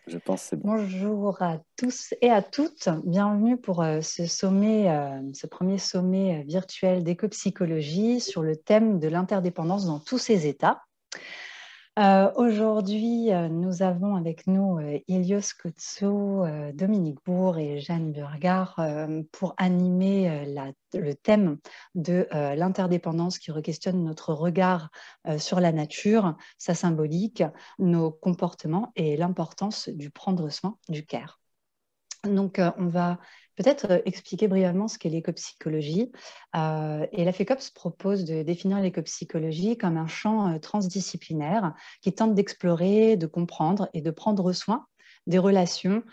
Je pense que c'est bon. Bonjour à tous et à toutes. Bienvenue pour ce sommet, ce premier sommet virtuel d'éco-psychologie sur le thème de l'interdépendance dans tous ses états. Aujourd'hui, nous avons avec nous Ilios Koutso, Dominique Bourg et Jeanne Burgard pour animer le thème de l'interdépendance qui re-questionne notre regard sur la nature, sa symbolique, nos comportements et l'importance du prendre soin, du care. Donc, on va peut-être expliquer brièvement ce qu'est l'éco-psychologie. Et la FECOPS propose de définir l'éco-psychologie comme un champ transdisciplinaire qui tente d'explorer, de comprendre et de prendre soin des relations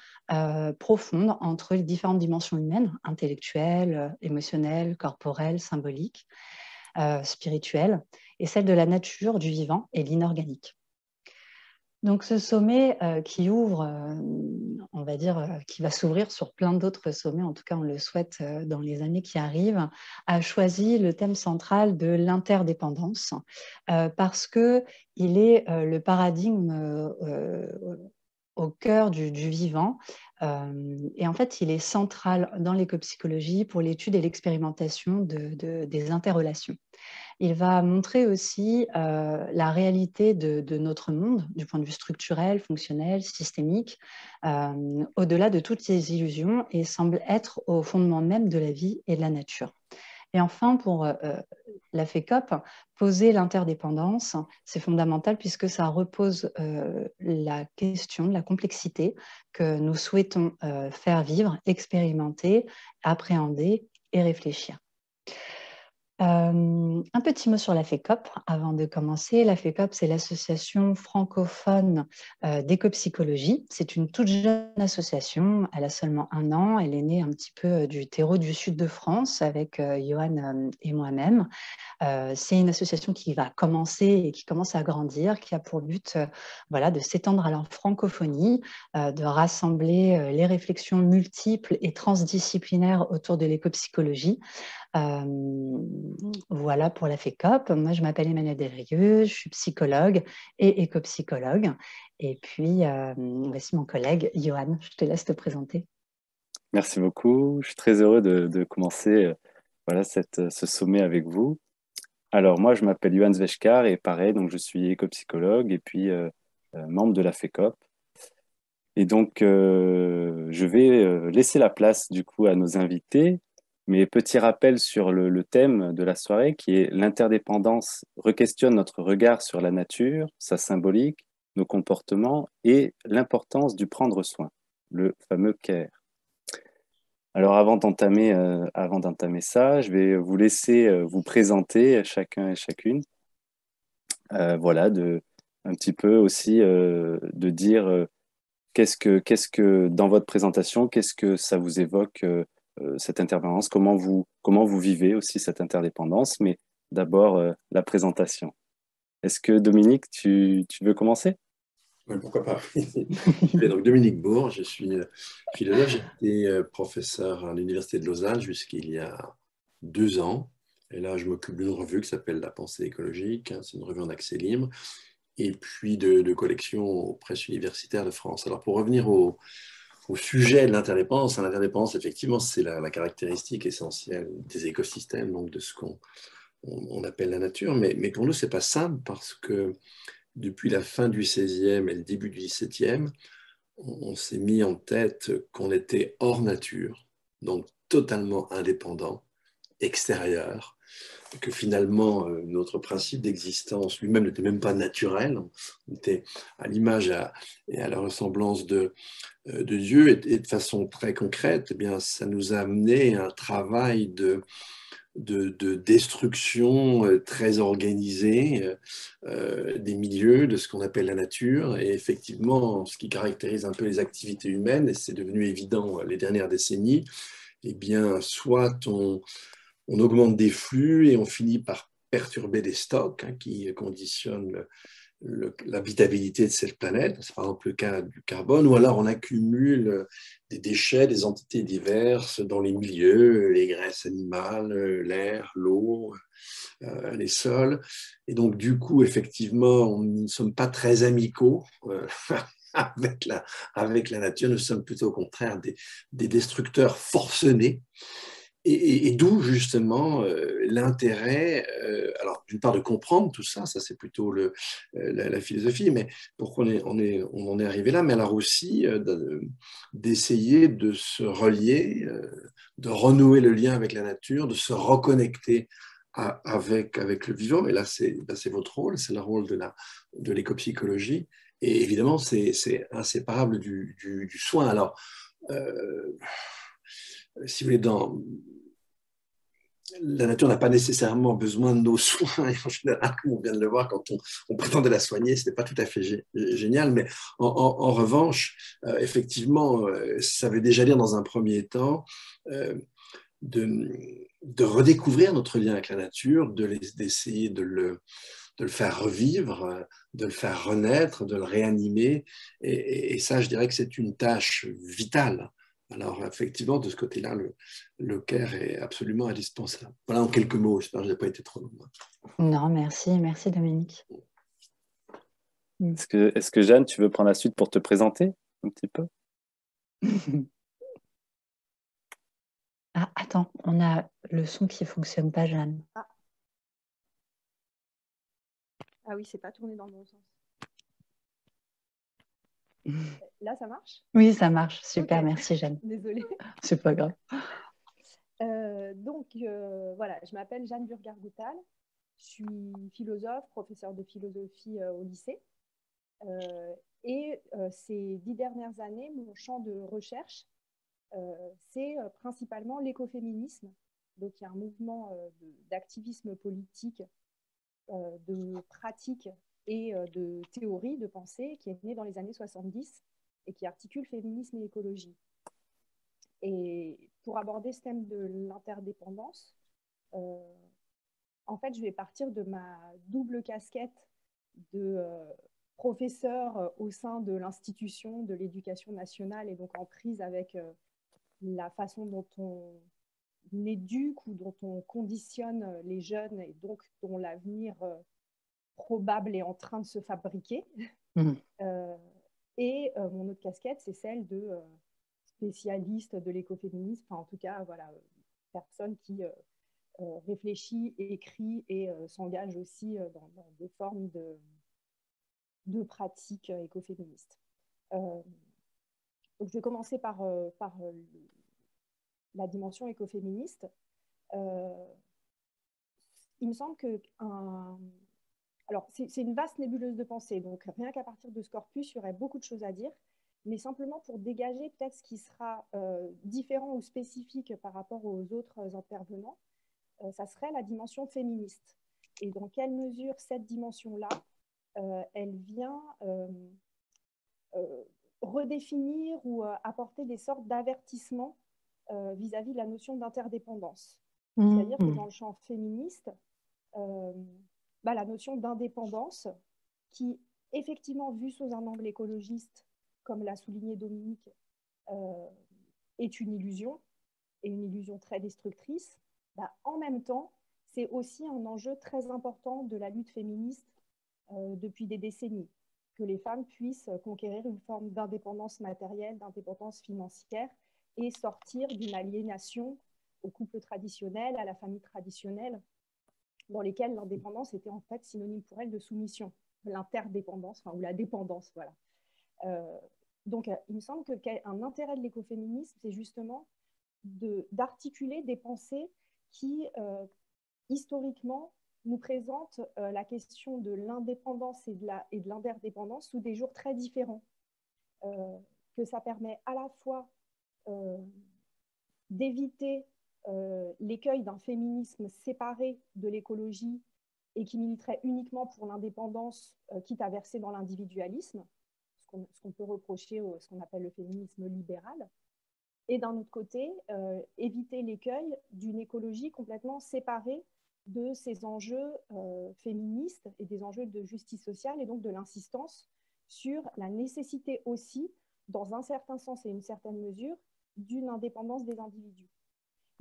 profondes entre les différentes dimensions humaines, intellectuelles, émotionnelles, corporelles, symboliques, spirituelles, et celles de la nature, du vivant et l'inorganique. Donc ce sommet qui ouvre, on va dire, qui va s'ouvrir sur plein d'autres sommets, en tout cas on le souhaite dans les années qui arrivent, a choisi le thème central de l'interdépendance parce qu'il est le paradigme au cœur du vivant. Et en fait, il est central dans l'écopsychologie pour l'étude et l'expérimentation des interrelations. Il va montrer aussi la réalité de notre monde du point de vue structurel, fonctionnel, systémique, au-delà de toutes ces illusions et semble être au fondement même de la vie et de la nature. Et enfin, pour la FECOP, poser l'interdépendance, c'est fondamental puisque ça repose la question de la complexité que nous souhaitons faire vivre, expérimenter, appréhender et réfléchir. Un petit mot sur la FECOP avant de commencer. La FECOP, c'est l'association francophone d'éco-psychologie. C'est une toute jeune association. Elle a seulement 1 an. Elle est née un petit peu du terreau du sud de France avec Johan et moi-même. C'est une association qui va commencer et qui commence à grandir, qui a pour but voilà, de s'étendre à la francophonie, de rassembler les réflexions multiples et transdisciplinaires autour de l'éco-psychologie. Voilà pour la FECOP. Moi, je m'appelle Emmanuelle Delrieux, je suis psychologue et éco-psychologue. Et puis, voici mon collègue Johan. Je te laisse te présenter. Merci beaucoup. Je suis très heureux de commencer voilà, ce sommet avec vous. Alors, moi, je m'appelle Johan Zveshkar et pareil, donc je suis éco-psychologue et puis membre de la FECOP. Et donc, je vais laisser la place du coup à nos invités. Mais petit rappel sur le thème de la soirée qui est l'interdépendance requestionne notre regard sur la nature, sa symbolique, nos comportements et l'importance du prendre soin, le fameux care. Alors avant d'entamer ça, je vais vous laisser vous présenter chacun et chacune. Voilà, un petit peu aussi de dire qu'est-ce que dans votre présentation, qu'est-ce que ça vous évoque cette interdépendance, comment vous vivez aussi cette interdépendance, mais d'abord la présentation. Est-ce que Dominique, tu veux commencer? Oui, pourquoi pas. Je suis donc Dominique Bourg, je suis philosophe. J'ai été professeur à l'Université de Lausanne jusqu'il y a 2 ans. Et là, je m'occupe d'une revue qui s'appelle La Pensée écologique. C'est une revue en accès libre. Et puis de collections aux presses universitaires de France. Alors, pour revenir au sujet de l'interdépendance, l'interdépendance, effectivement, c'est la caractéristique essentielle des écosystèmes, donc de ce qu'on appelle la nature. Mais pour nous, ce n'est pas simple parce que depuis la fin du XVIe et le début du XVIIe, on s'est mis en tête qu'on était hors nature, donc totalement indépendant, extérieur, que finalement notre principe d'existence lui-même n'était même pas naturel, on était à l'image et à la ressemblance de Dieu, et de façon très concrète, eh bien, ça nous a amené à un travail de destruction très organisée des milieux, de ce qu'on appelle la nature. Et effectivement, ce qui caractérise un peu les activités humaines, et c'est devenu évident les dernières décennies, eh bien, soit on augmente des flux et on finit par perturber des stocks qui conditionnent l'habitabilité de cette planète, c'est par exemple le cas du carbone, ou alors on accumule des déchets, des entités diverses dans les milieux, les graisses animales, l'air, l'eau, les sols. Et donc, du coup, effectivement, nous ne sommes pas très amicaux avec avec la nature. Nous sommes plutôt au contraire des destructeurs forcenés. Et d'où justement l'intérêt, alors d'une part de comprendre tout ça, ça c'est plutôt la philosophie, mais pourquoi on en est arrivé là, mais alors aussi d'essayer de se relier, de renouer le lien avec la nature, de se reconnecter avec le vivant. Et là, c'est votre rôle, c'est le rôle de l'écopsychologie. Et évidemment, c'est inséparable du soin. Alors, si vous voulez, la nature n'a pas nécessairement besoin de nos soins. Et en général, comme on vient de le voir, quand on prétendait la soigner, ce n'est pas tout à fait génial. Mais en revanche, effectivement, ça veut déjà dire dans un premier temps euh, de redécouvrir notre lien avec la nature, d'essayer de le faire revivre, de le faire renaître, de le réanimer. Et ça, je dirais que c'est une tâche vitale. Alors, effectivement, de ce côté-là, le care est absolument indispensable. Voilà en quelques mots, j'espère que je n'ai pas été trop long. Non, merci, merci Dominique. Est-ce que Jeanne, tu veux prendre la suite pour te présenter un petit peu? Ah, attends, on a le son qui ne fonctionne pas, Jeanne. Ah oui, c'est pas tourné dans le bon sens. Là, ça marche? Oui, ça marche. Super, Okay. Merci Jeanne. Désolée. C'est pas grave. Voilà, je m'appelle Jeanne Burgar-Goutal. Je suis philosophe, professeure de philosophie au lycée. Ces 10 dernières années, mon champ de recherche, c'est principalement l'écoféminisme. Donc, il y a un mouvement d'activisme politique, de pratique et de théorie de pensée qui est né dans les années 70 et qui articule féminisme et écologie. Et pour aborder ce thème de l'interdépendance, en fait, je vais partir de ma double casquette de professeur au sein de l'institution de l'éducation nationale et donc en prise avec la façon dont on éduque ou dont on conditionne les jeunes et donc dont l'avenir probable est en train de se fabriquer. Mon autre casquette, c'est celle de spécialiste de l'écoféminisme, enfin en tout cas, voilà, personne qui réfléchit, écrit et s'engage aussi dans des formes de pratiques écoféministes. Donc je vais commencer par la dimension écoféministe. Il me semble que alors, c'est une vaste nébuleuse de pensée, donc rien qu'à partir de ce corpus, il y aurait beaucoup de choses à dire, mais simplement pour dégager peut-être ce qui sera différent ou spécifique par rapport aux autres intervenants, ça serait la dimension féministe. Et dans quelle mesure cette dimension-là, elle vient redéfinir ou apporter des sortes d'avertissements vis-à-vis de la notion d'interdépendance. C'est-à-dire que dans le champ féministe, la notion d'indépendance, qui effectivement, vue sous un angle écologiste, comme l'a souligné Dominique, est une illusion, et une illusion très destructrice, en même temps, c'est aussi un enjeu très important de la lutte féministe depuis des décennies, que les femmes puissent conquérir une forme d'indépendance matérielle, d'indépendance financière, et sortir d'une aliénation au couple traditionnel, à la famille traditionnelle, dans lesquelles l'indépendance était en fait synonyme pour elle de soumission, l'interdépendance, ou la dépendance, voilà. Donc, il me semble qu'un intérêt de l'écoféminisme, c'est justement d'articuler des pensées qui, historiquement, nous présentent la question de l'indépendance et de l'interdépendance sous des jours très différents. Que ça permet à la fois d'éviter l'écueil d'un féminisme séparé de l'écologie et qui militerait uniquement pour l'indépendance, quitte à verser dans l'individualisme, ce qu'on peut reprocher ce qu'on appelle le féminisme libéral. Et d'un autre côté, éviter l'écueil d'une écologie complètement séparée de ces enjeux féministes et des enjeux de justice sociale et donc de l'insistance sur la nécessité aussi, dans un certain sens et une certaine mesure, d'une indépendance des individus.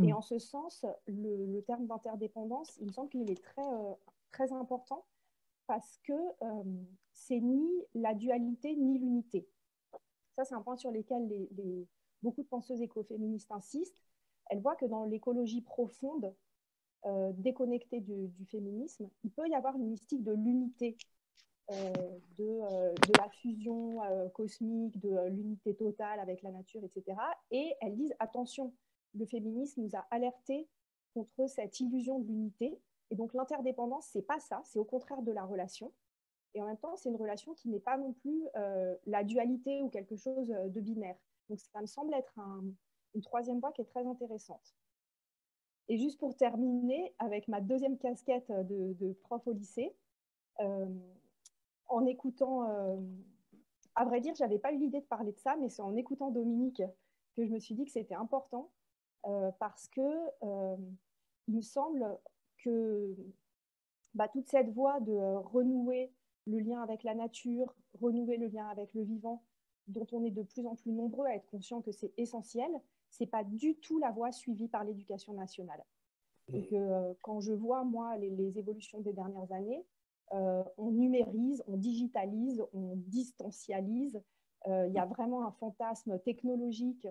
Et en ce sens, le terme d'interdépendance, il me semble qu'il est très important parce que c'est ni la dualité ni l'unité. ça c'est un point sur lequel beaucoup de penseuses écoféministes insistent, elles voient que dans l'écologie profonde, déconnectée du féminisme, il peut y avoir une mystique de l'unité, de la fusion cosmique, de l'unité totale avec la nature, etc. Et elles disent, attention, le féminisme nous a alertés contre cette illusion de l'unité. Et donc l'interdépendance, c'est pas ça, c'est au contraire de la relation. Et en même temps, c'est une relation qui n'est pas non plus la dualité ou quelque chose de binaire. Donc ça me semble être une troisième voie qui est très intéressante. Et juste pour terminer, avec ma deuxième casquette de prof au lycée, en écoutant, à vrai dire, je n'avais pas eu l'idée de parler de ça, mais c'est en écoutant Dominique que je me suis dit que c'était important, parce que il me semble que toute cette voie de renouer le lien avec la nature, renouer le lien avec le vivant, dont on est de plus en plus nombreux à être conscients que c'est essentiel, ce n'est pas du tout la voie suivie par l'éducation nationale. Donc, quand je vois, moi, les évolutions des dernières années, on numérise, on digitalise, on distancialise. Il y a vraiment un fantasme technologique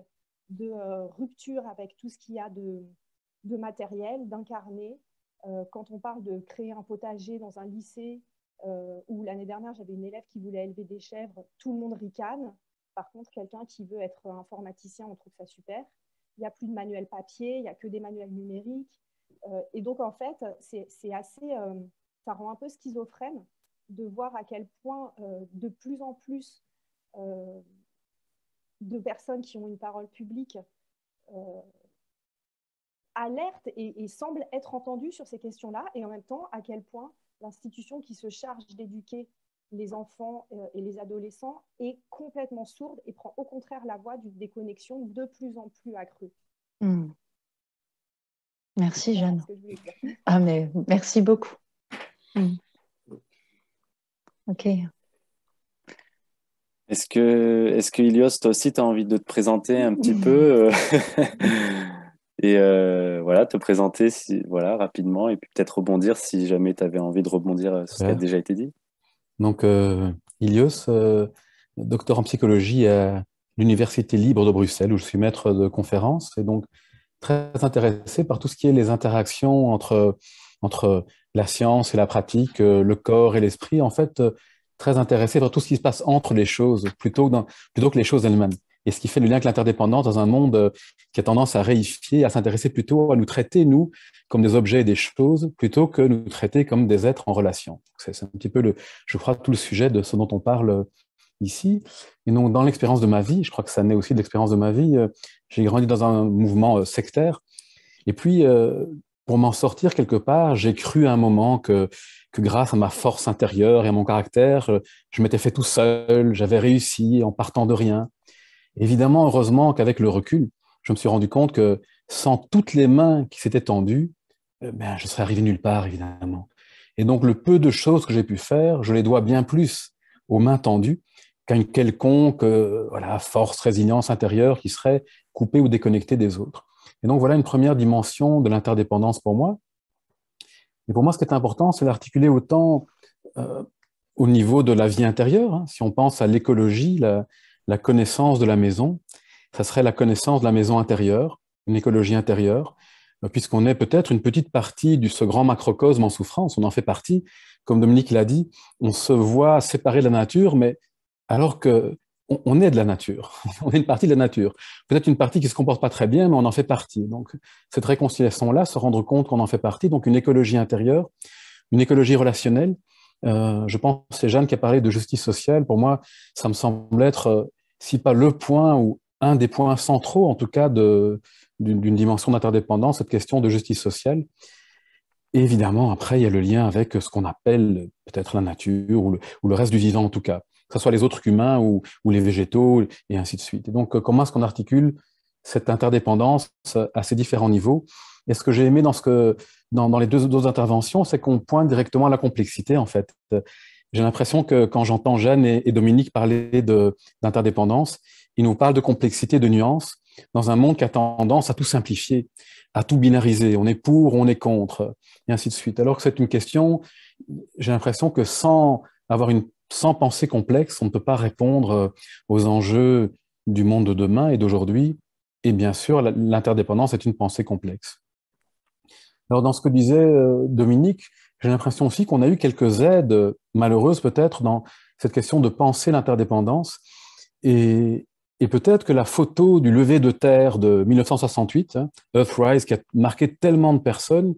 de rupture avec tout ce qu'il y a de matériel, d'incarné. Quand on parle de créer un potager dans un lycée, où l'année dernière, j'avais une élève qui voulait élever des chèvres, tout le monde ricane. Par contre, quelqu'un qui veut être informaticien, on trouve ça super. Il n'y a plus de manuel papier, il n'y a que des manuels numériques. Et donc, en fait, c'est assez... ça rend un peu schizophrène de voir à quel point de plus en plus de personnes qui ont une parole publique alertent et semblent être entendues sur ces questions-là, et en même temps, à quel point l'institution qui se charge d'éduquer les enfants et les adolescents est complètement sourde et prend au contraire la voie d'une déconnexion de plus en plus accrue. Merci, Jeanne. Ah, mais merci beaucoup. Ok. Est-ce que Ilios, toi aussi, tu as envie de te présenter un petit peu et voilà, te présenter voilà, rapidement et puis peut-être rebondir si jamais tu avais envie de rebondir sur ce qui a déjà été dit. Donc, Ilios, docteur en psychologie à l'Université libre de Bruxelles, où je suis maître de conférence, et donc très intéressé par tout ce qui est les interactions entre la science et la pratique, le corps et l'esprit, en fait, très intéressé par tout ce qui se passe entre les choses, plutôt que les choses elles-mêmes. Et ce qui fait le lien avec l'interdépendance dans un monde qui a tendance à réifier, à s'intéresser plutôt à nous traiter, nous, comme des objets et des choses, plutôt que nous traiter comme des êtres en relation. C'est un petit peu, je crois, tout le sujet de ce dont on parle ici. Et donc, dans l'expérience de ma vie, je crois que ça naît aussi de l'expérience de ma vie, j'ai grandi dans un mouvement sectaire. Et puis, pour m'en sortir quelque part, j'ai cru à un moment que grâce à ma force intérieure et à mon caractère, je m'étais fait tout seul, j'avais réussi en partant de rien. Évidemment, heureusement qu'avec le recul, je me suis rendu compte que sans toutes les mains qui s'étaient tendues, je serais arrivé nulle part, évidemment. Et donc, le peu de choses que j'ai pu faire, je les dois bien plus aux mains tendues qu'à une quelconque force, résilience intérieure qui serait coupée ou déconnectée des autres. Et donc, voilà une première dimension de l'interdépendance pour moi. Et pour moi, ce qui est important, c'est d'articuler autant au niveau de la vie intérieure. Hein. Si on pense à l'écologie, la connaissance de la maison, ça serait la connaissance de la maison intérieure, une écologie intérieure, puisqu'on est peut-être une petite partie de ce grand macrocosme en souffrance, on en fait partie. Comme Dominique l'a dit, on se voit séparé de la nature, mais alors qu'on est de la nature, on est une partie de la nature. Peut-être une partie qui ne se comporte pas très bien, mais on en fait partie. Donc, cette réconciliation-là, se rendre compte qu'on en fait partie, donc une écologie intérieure, une écologie relationnelle. Je pense que c'est Jeanne qui a parlé de justice sociale. Pour moi, ça me semble être, si pas le point ou un des points centraux, en tout cas, d'une dimension d'interdépendance, cette question de justice sociale. Et évidemment, après, il y a le lien avec ce qu'on appelle peut-être la nature ou le reste du vivant, en tout cas, que ce soit les autres qu'humains ou les végétaux, et ainsi de suite. Et donc, comment est-ce qu'on articule cette interdépendance à ces différents niveaux? Et ce que j'ai aimé dans les deux interventions, c'est qu'on pointe directement à la complexité, en fait. J'ai l'impression que quand j'entends Jeanne et Dominique parler d'interdépendance, ils nous parlent de complexité, de nuances, dans un monde qui a tendance à tout simplifier, à tout binariser. On est pour, on est contre, et ainsi de suite. Alors que c'est une question, j'ai l'impression que sans avoir une sans pensée complexe, on ne peut pas répondre aux enjeux du monde de demain et d'aujourd'hui. Et bien sûr, l'interdépendance est une pensée complexe. Alors, dans ce que disait Dominique, j'ai l'impression aussi qu'on a eu quelques aides malheureuses peut-être dans cette question de penser l'interdépendance. Et peut-être que la photo du lever de terre de 1968, Earthrise, qui a marqué tellement de personnes,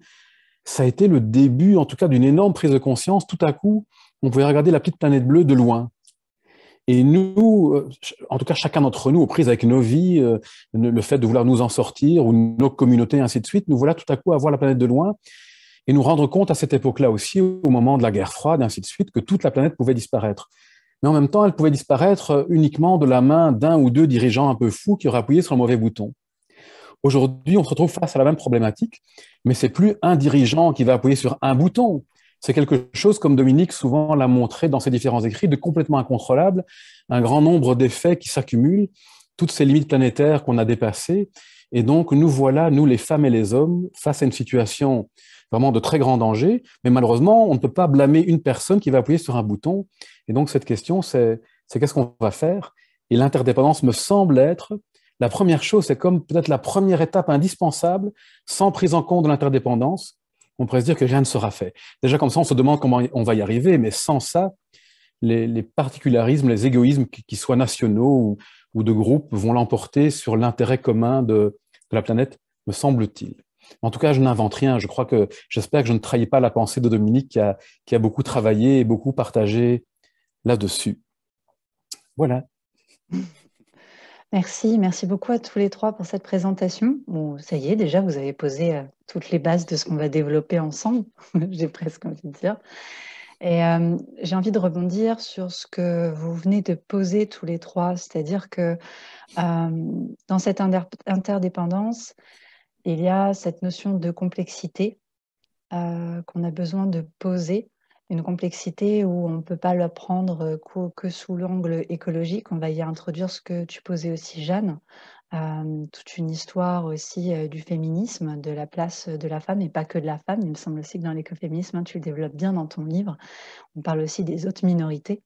ça a été le début, en tout cas, d'une énorme prise de conscience. Tout à coup, on pouvait regarder la petite planète bleue de loin. Et nous, en tout cas, chacun d'entre nous, aux prises avec nos vies, le fait de vouloir nous en sortir, ou nos communautés, ainsi de suite, nous voilà tout à coup à voir la planète de loin et nous rendre compte à cette époque-là aussi, au moment de la guerre froide, ainsi de suite, que toute la planète pouvait disparaître. Mais en même temps, elle pouvait disparaître uniquement de la main d'un ou deux dirigeants un peu fous qui auraient appuyé sur le mauvais bouton. Aujourd'hui, on se retrouve face à la même problématique, mais c'est plus un dirigeant qui va appuyer sur un bouton. C'est quelque chose, comme Dominique souvent l'a montré dans ses différents écrits, de complètement incontrôlable, un grand nombre d'effets qui s'accumulent, toutes ces limites planétaires qu'on a dépassées. Et donc, nous voilà, nous les femmes et les hommes, face à une situation vraiment de très grand danger. Mais malheureusement, on ne peut pas blâmer une personne qui va appuyer sur un bouton. Et donc, cette question, c'est qu'est-ce qu'on va faire? Et l'interdépendance me semble être la première chose, c'est comme peut-être la première étape indispensable, sans prise en compte de l'interdépendance, on pourrait se dire que rien ne sera fait. Déjà, comme ça, on se demande comment on va y arriver, mais sans ça, les particularismes, les égoïsmes, qu'ils soient nationaux ou de groupes, vont l'emporter sur l'intérêt commun de la planète, me semble-t-il. En tout cas, je n'invente rien. J'espère que je ne trahis pas la pensée de Dominique qui a beaucoup travaillé et beaucoup partagé là-dessus. Voilà. Merci beaucoup à tous les trois pour cette présentation. Bon, ça y est, déjà, vous avez posé toutes les bases de ce qu'on va développer ensemble, j'ai presque envie de dire. Et j'ai envie de rebondir sur ce que vous venez de poser tous les trois, c'est-à-dire que dans cette interdépendance, il y a cette notion de complexité qu'on a besoin de poser, une complexité où on ne peut pas l'apprendre que sous l'angle écologique. On va y introduire ce que tu posais aussi, Jeanne, toute une histoire aussi du féminisme, de la place de la femme, et pas que de la femme. Il me semble aussi que dans l'écoféminisme, tu le développes bien dans ton livre. On parle aussi des autres minorités.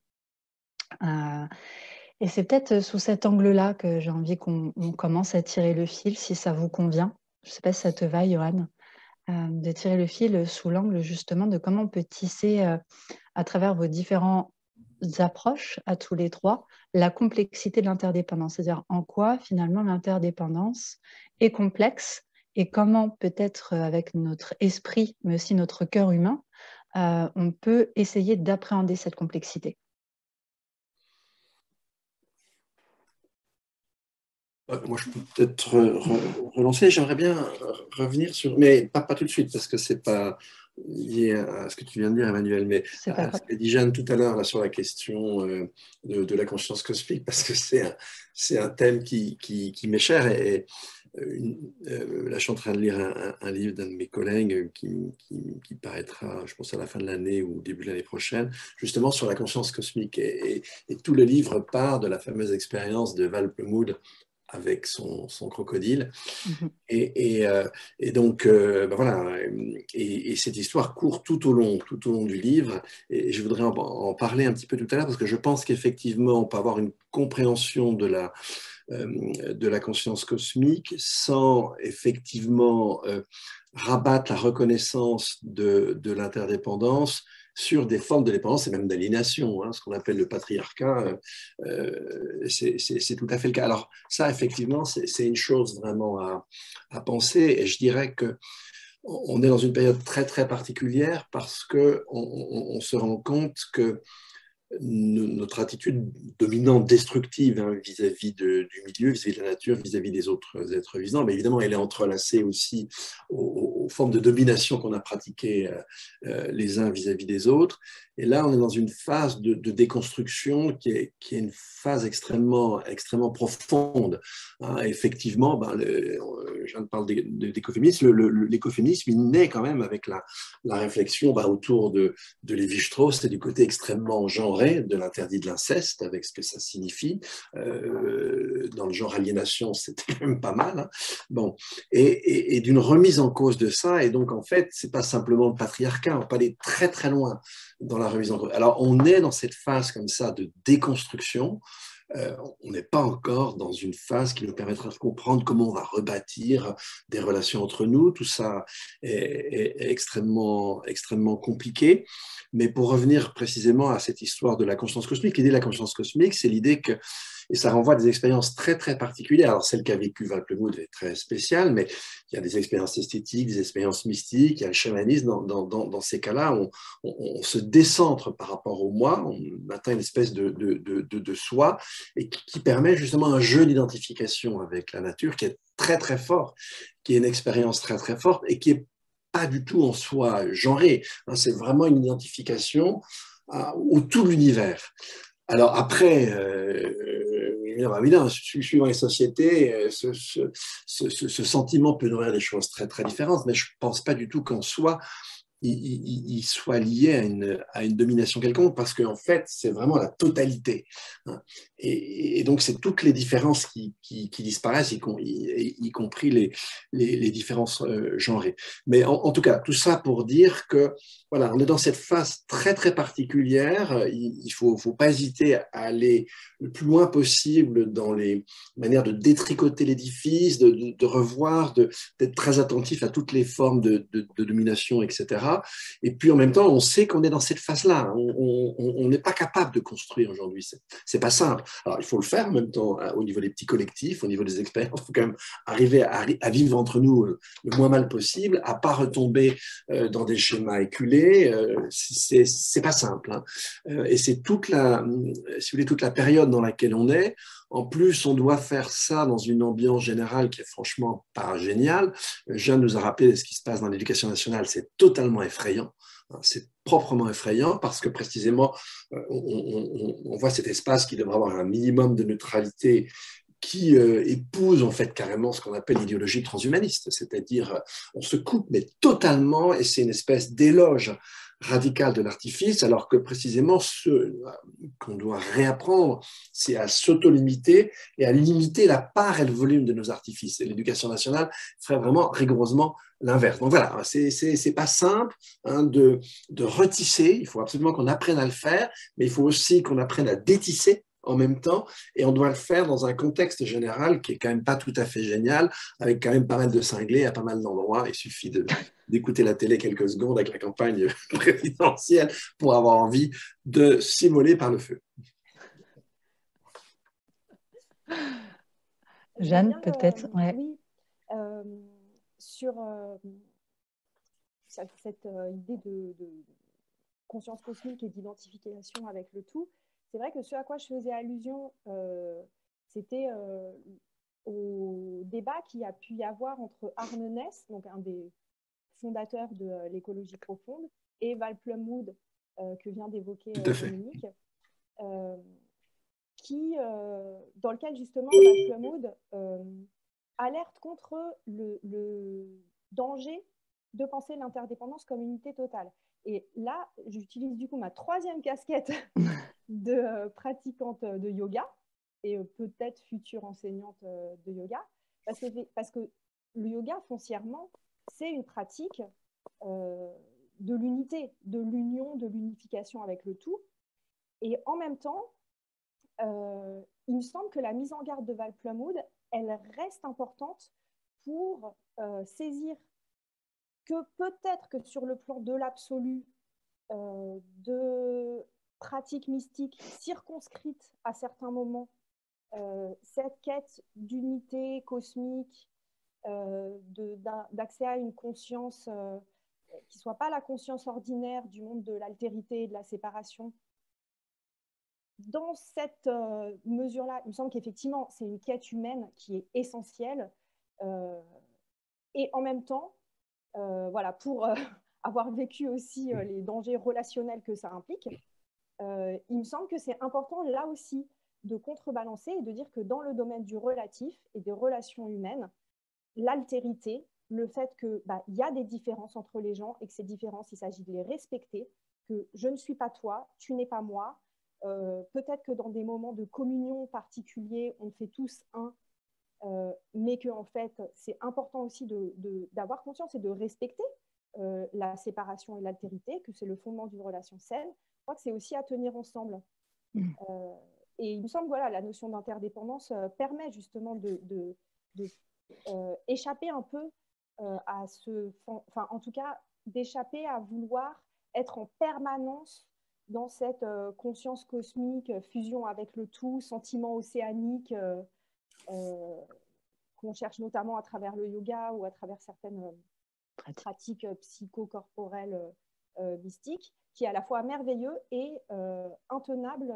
Et c'est peut-être sous cet angle-là que j'ai envie qu'on commence à tirer le fil, si ça vous convient. Je ne sais pas si ça te va, Johan, de tirer le fil sous l'angle justement de comment on peut tisser à travers vos différentes approches à tous les trois la complexité de l'interdépendance, c'est-à-dire en quoi finalement l'interdépendance est complexe et comment peut-être avec notre esprit mais aussi notre cœur humain on peut essayer d'appréhender cette complexité. Moi, je peux peut-être relancer. J'aimerais bien revenir sur, mais pas tout de suite, parce que c'est pas lié à ce que tu viens de dire, Emmanuel, mais à ce qu'a dit Jeanne tout à l'heure là, sur la question de la conscience cosmique, parce que c'est un thème qui m'est cher. Et là, je suis en train de lire un livre d'un de mes collègues qui paraîtra, je pense, à la fin de l'année ou au début de l'année prochaine, justement sur la conscience cosmique. Et tout le livre part de la fameuse expérience de Val Plumwood avec son crocodile. Et donc, voilà, et cette histoire court tout au long du livre, et je voudrais en parler un petit peu tout à l'heure, parce que je pense qu'effectivement, on peut avoir une compréhension de la conscience cosmique sans effectivement rabattre la reconnaissance de l'interdépendance sur des formes de dépendance et même d'aliénation, ce qu'on appelle le patriarcat, c'est tout à fait le cas. Alors ça, effectivement, c'est une chose vraiment à penser, et je dirais qu'on est dans une période très, très particulière parce qu'on se rend compte que notre attitude dominante, destructive vis-à-vis du milieu, vis-à-vis de la nature, vis-à-vis des autres êtres vivants, mais évidemment, elle est entrelacée aussi aux formes de domination qu'on a pratiquées les uns vis-à-vis des autres. Et là, on est dans une phase de déconstruction qui est une phase extrêmement profonde. Effectivement, je viens de parler d'écoféminisme. L'écoféminisme, il naît quand même avec la réflexion autour de Lévi-Strauss et du côté extrêmement genré de l'interdit de l'inceste, avec ce que ça signifie, dans le genre aliénation, c'était quand même pas mal. Hein. Bon, et d'une remise en cause de ça. Et donc, en fait, c'est pas simplement le patriarcat, on peut aller très très loin dans la remise en cause. Alors, on est dans cette phase comme ça de déconstruction. On n'est pas encore dans une phase qui nous permettra de comprendre comment on va rebâtir des relations entre nous. Tout ça est extrêmement, extrêmement compliqué. Mais pour revenir précisément à cette histoire de la conscience cosmique, l'idée de la conscience cosmique, c'est l'idée que, et ça renvoie à des expériences très, très particulières. Alors, celle qu'a vécue Val Plumwood est très spéciale, mais il y a des expériences esthétiques, des expériences mystiques, il y a le chamanisme. Dans ces cas-là, on se décentre par rapport au moi, on atteint une espèce de soi, et qui permet justement un jeu d'identification avec la nature qui est très, très fort, qui est une expérience très, très forte, et qui est pas du tout en soi genrée. C'est vraiment une identification au tout l'univers. Alors après, évidemment, suivant les sociétés, ce sentiment peut nourrir des choses très, très différentes, mais je ne pense pas du tout qu'en soi, il soit lié à une domination quelconque, parce qu'en fait, c'est vraiment la totalité. Hein. Et donc, c'est toutes les différences qui disparaissent, y compris les différences genrées. Mais en tout cas, tout ça pour dire que, voilà, on est dans cette phase très, très particulière. Il ne faut pas hésiter à aller le plus loin possible dans les manières de détricoter l'édifice, de revoir, d'être très attentif à toutes les formes de domination, etc. Et puis en même temps, on sait qu'on est dans cette phase-là. On n'est pas capable de construire aujourd'hui. C'est pas simple. Alors il faut le faire en même temps au niveau des petits collectifs, au niveau des expériences. Il faut quand même arriver à vivre entre nous le moins mal possible, à pas retomber dans des schémas éculés. C'est pas simple. Hein. Et c'est toute la, si vous voulez, toute la période dans laquelle on est. En plus, on doit faire ça dans une ambiance générale qui est franchement pas géniale. Jeanne nous a rappelé ce qui se passe dans l'éducation nationale, c'est totalement effrayant. C'est proprement effrayant parce que précisément, on voit cet espace qui devrait avoir un minimum de neutralité qui épouse en fait carrément ce qu'on appelle l'idéologie transhumaniste, c'est-à-dire on se coupe mais totalement et c'est une espèce d'éloge radical de l'artifice, alors que précisément ce qu'on doit réapprendre, c'est à s'auto-limiter et à limiter la part et le volume de nos artifices. Et l'éducation nationale ferait vraiment rigoureusement l'inverse. Donc voilà, c'est pas simple hein, de retisser, il faut absolument qu'on apprenne à le faire, mais il faut aussi qu'on apprenne à détisser en même temps, et on doit le faire dans un contexte général qui est quand même pas tout à fait génial, avec quand même pas mal de cinglés à pas mal d'endroits. Il suffit d'écouter la télé quelques secondes avec la campagne présidentielle pour avoir envie de s'immoler par le feu. Jeanne, peut-être ouais. Oui, sur cette idée de conscience cosmique et d'identification avec le tout, c'est vrai que ce à quoi je faisais allusion, c'était au débat qu'il y a pu y avoir entre Arne Næss, donc un des fondateurs de l'écologie profonde, et Val Plumwood, que vient d'évoquer Dominique, dans lequel justement Val Plumwood alerte contre le danger de penser l'interdépendance comme unité totale. Et là, j'utilise du coup ma troisième casquette de pratiquante de yoga et peut-être future enseignante de yoga, parce que le yoga, foncièrement, c'est une pratique de l'unité, de l'union, de l'unification avec le tout. Et en même temps, il me semble que la mise en garde de Val Plumwood, elle reste importante pour saisir que peut-être que sur le plan de l'absolu, de pratiques mystiques circonscrites à certains moments, cette quête d'unité cosmique, d'accès à une conscience qui ne soit pas la conscience ordinaire du monde de l'altérité et de la séparation. Dans cette mesure-là, il me semble qu'effectivement, c'est une quête humaine qui est essentielle. Et en même temps, voilà, pour avoir vécu aussi les dangers relationnels que ça implique, il me semble que c'est important là aussi de contrebalancer et de dire que dans le domaine du relatif et des relations humaines, l'altérité, le fait qu'il y a des différences entre les gens et que ces différences, il s'agit de les respecter, que je ne suis pas toi, tu n'es pas moi, peut-être que dans des moments de communion particuliers, on fait tous un, mais qu'en fait, c'est important aussi d'avoir conscience et de respecter la séparation et l'altérité, que c'est le fondement d'une relation saine. Je crois que c'est aussi à tenir ensemble. Et il me semble que voilà, la notion d'interdépendance permet justement échapper un peu à enfin en tout cas d'échapper à vouloir être en permanence dans cette conscience cosmique, fusion avec le tout, sentiment océanique qu'on cherche notamment à travers le yoga ou à travers certaines pratiques psychocorporelles mystiques, qui est à la fois merveilleux et intenable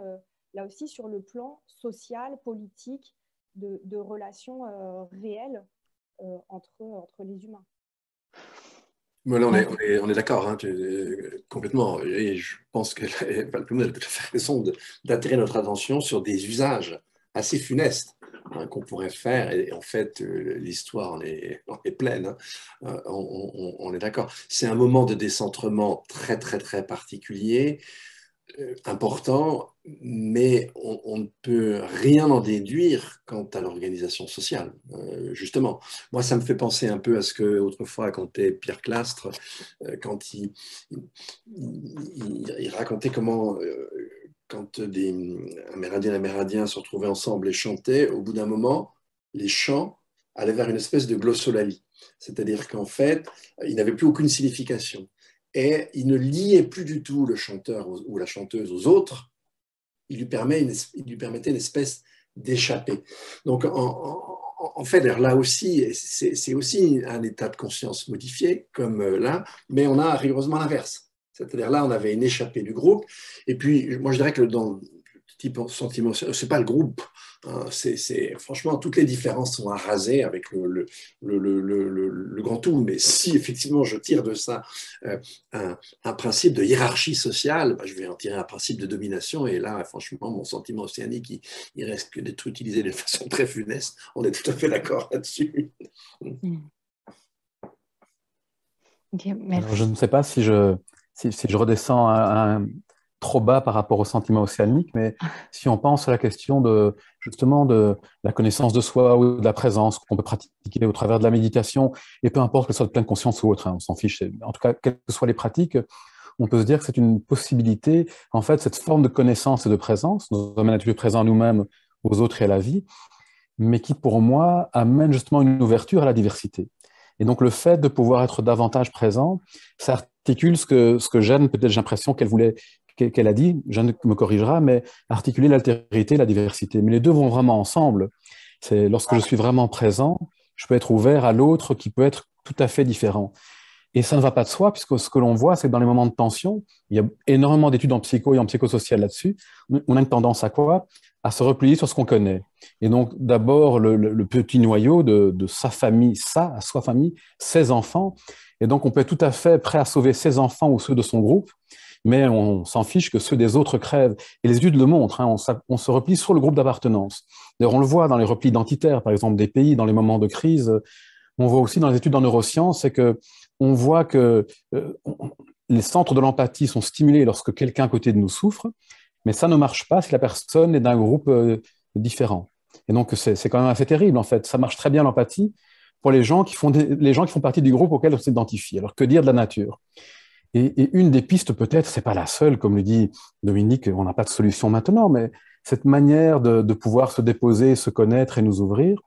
là aussi sur le plan social, politique, de relations réelles entre les humains. Voilà, on est d'accord, hein, complètement. Et je pense que Valplume a tout à fait raison d'attirer notre attention sur des usages assez funestes qu'on pourrait faire. Et en fait, l'histoire en est pleine. Hein. On est d'accord. C'est un moment de décentrement très, très, très particulier, important, mais on ne peut rien en déduire quant à l'organisation sociale, justement. Moi, ça me fait penser un peu à ce que autrefois racontait Pierre Clastre, quand il racontait comment, quand des Amérindiens et Amérindiens se retrouvaient ensemble et chantaient, au bout d'un moment, les chants allaient vers une espèce de glossolalie. C'est-à-dire qu'en fait, ils n'avaient plus aucune signification. Et il ne liait plus du tout le chanteur ou la chanteuse aux autres, il lui permettait une espèce d'échapper. Donc, en fait, là aussi, c'est aussi un état de conscience modifié, comme là, mais on a rigoureusement l'inverse. C'est-à-dire là, on avait une échappée du groupe, et puis moi je dirais que dans le type sentiment, c'est pas le groupe, hein, franchement, toutes les différences sont à raser avec le grand tout, mais si effectivement je tire de ça un principe de hiérarchie sociale, je vais en tirer un principe de domination, et là, franchement, mon sentiment océanique, il risque d'être utilisé de façon très funeste, on est tout à fait d'accord là-dessus. Okay, alors, je ne sais pas si je redescends trop bas par rapport au sentiment océanique, mais si on pense à la question justement de la connaissance de soi ou de la présence qu'on peut pratiquer au travers de la méditation, et peu importe que ce soit de pleine conscience ou autre, hein, on s'en fiche. En tout cas, quelles que soient les pratiques, on peut se dire que c'est une possibilité, en fait, cette forme de connaissance et de présence, nous amène à être plus présent à nous-mêmes, aux autres et à la vie, mais qui, pour moi, amène justement une ouverture à la diversité. Et donc, le fait de pouvoir être davantage présent, ça articule ce que Jeanne, peut-être j'ai l'impression qu'elle a dit, Jeanne me corrigera, mais articuler l'altérité et la diversité. Mais les deux vont vraiment ensemble. C'est lorsque je suis vraiment présent, je peux être ouvert à l'autre qui peut être tout à fait différent. Et ça ne va pas de soi, puisque ce que l'on voit, c'est que dans les moments de tension, il y a énormément d'études en psycho et en psychosocial là-dessus, on a une tendance à quoi? À se replier sur ce qu'on connaît. Et donc, d'abord, le petit noyau de sa famille, sa famille, ses enfants. Et donc, on peut être tout à fait prêt à sauver ses enfants ou ceux de son groupe, mais on s'en fiche que ceux des autres crèvent. Et les études le montrent, hein, on se replie sur le groupe d'appartenance. D'ailleurs, on le voit dans les replis identitaires, par exemple, des pays, dans les moments de crise. On voit aussi dans les études en neurosciences, c'est que on voit que les centres de l'empathie sont stimulés lorsque quelqu'un à côté de nous souffre, mais ça ne marche pas si la personne est d'un groupe différent. Et donc, c'est quand même assez terrible, en fait. Ça marche très bien, l'empathie, pour les gens qui font partie du groupe auquel on s'identifie. Alors, que dire de la nature? Et une des pistes, peut-être, c'est pas la seule, comme le dit Dominique, on n'a pas de solution maintenant, mais cette manière de pouvoir se déposer, se connaître et nous ouvrir,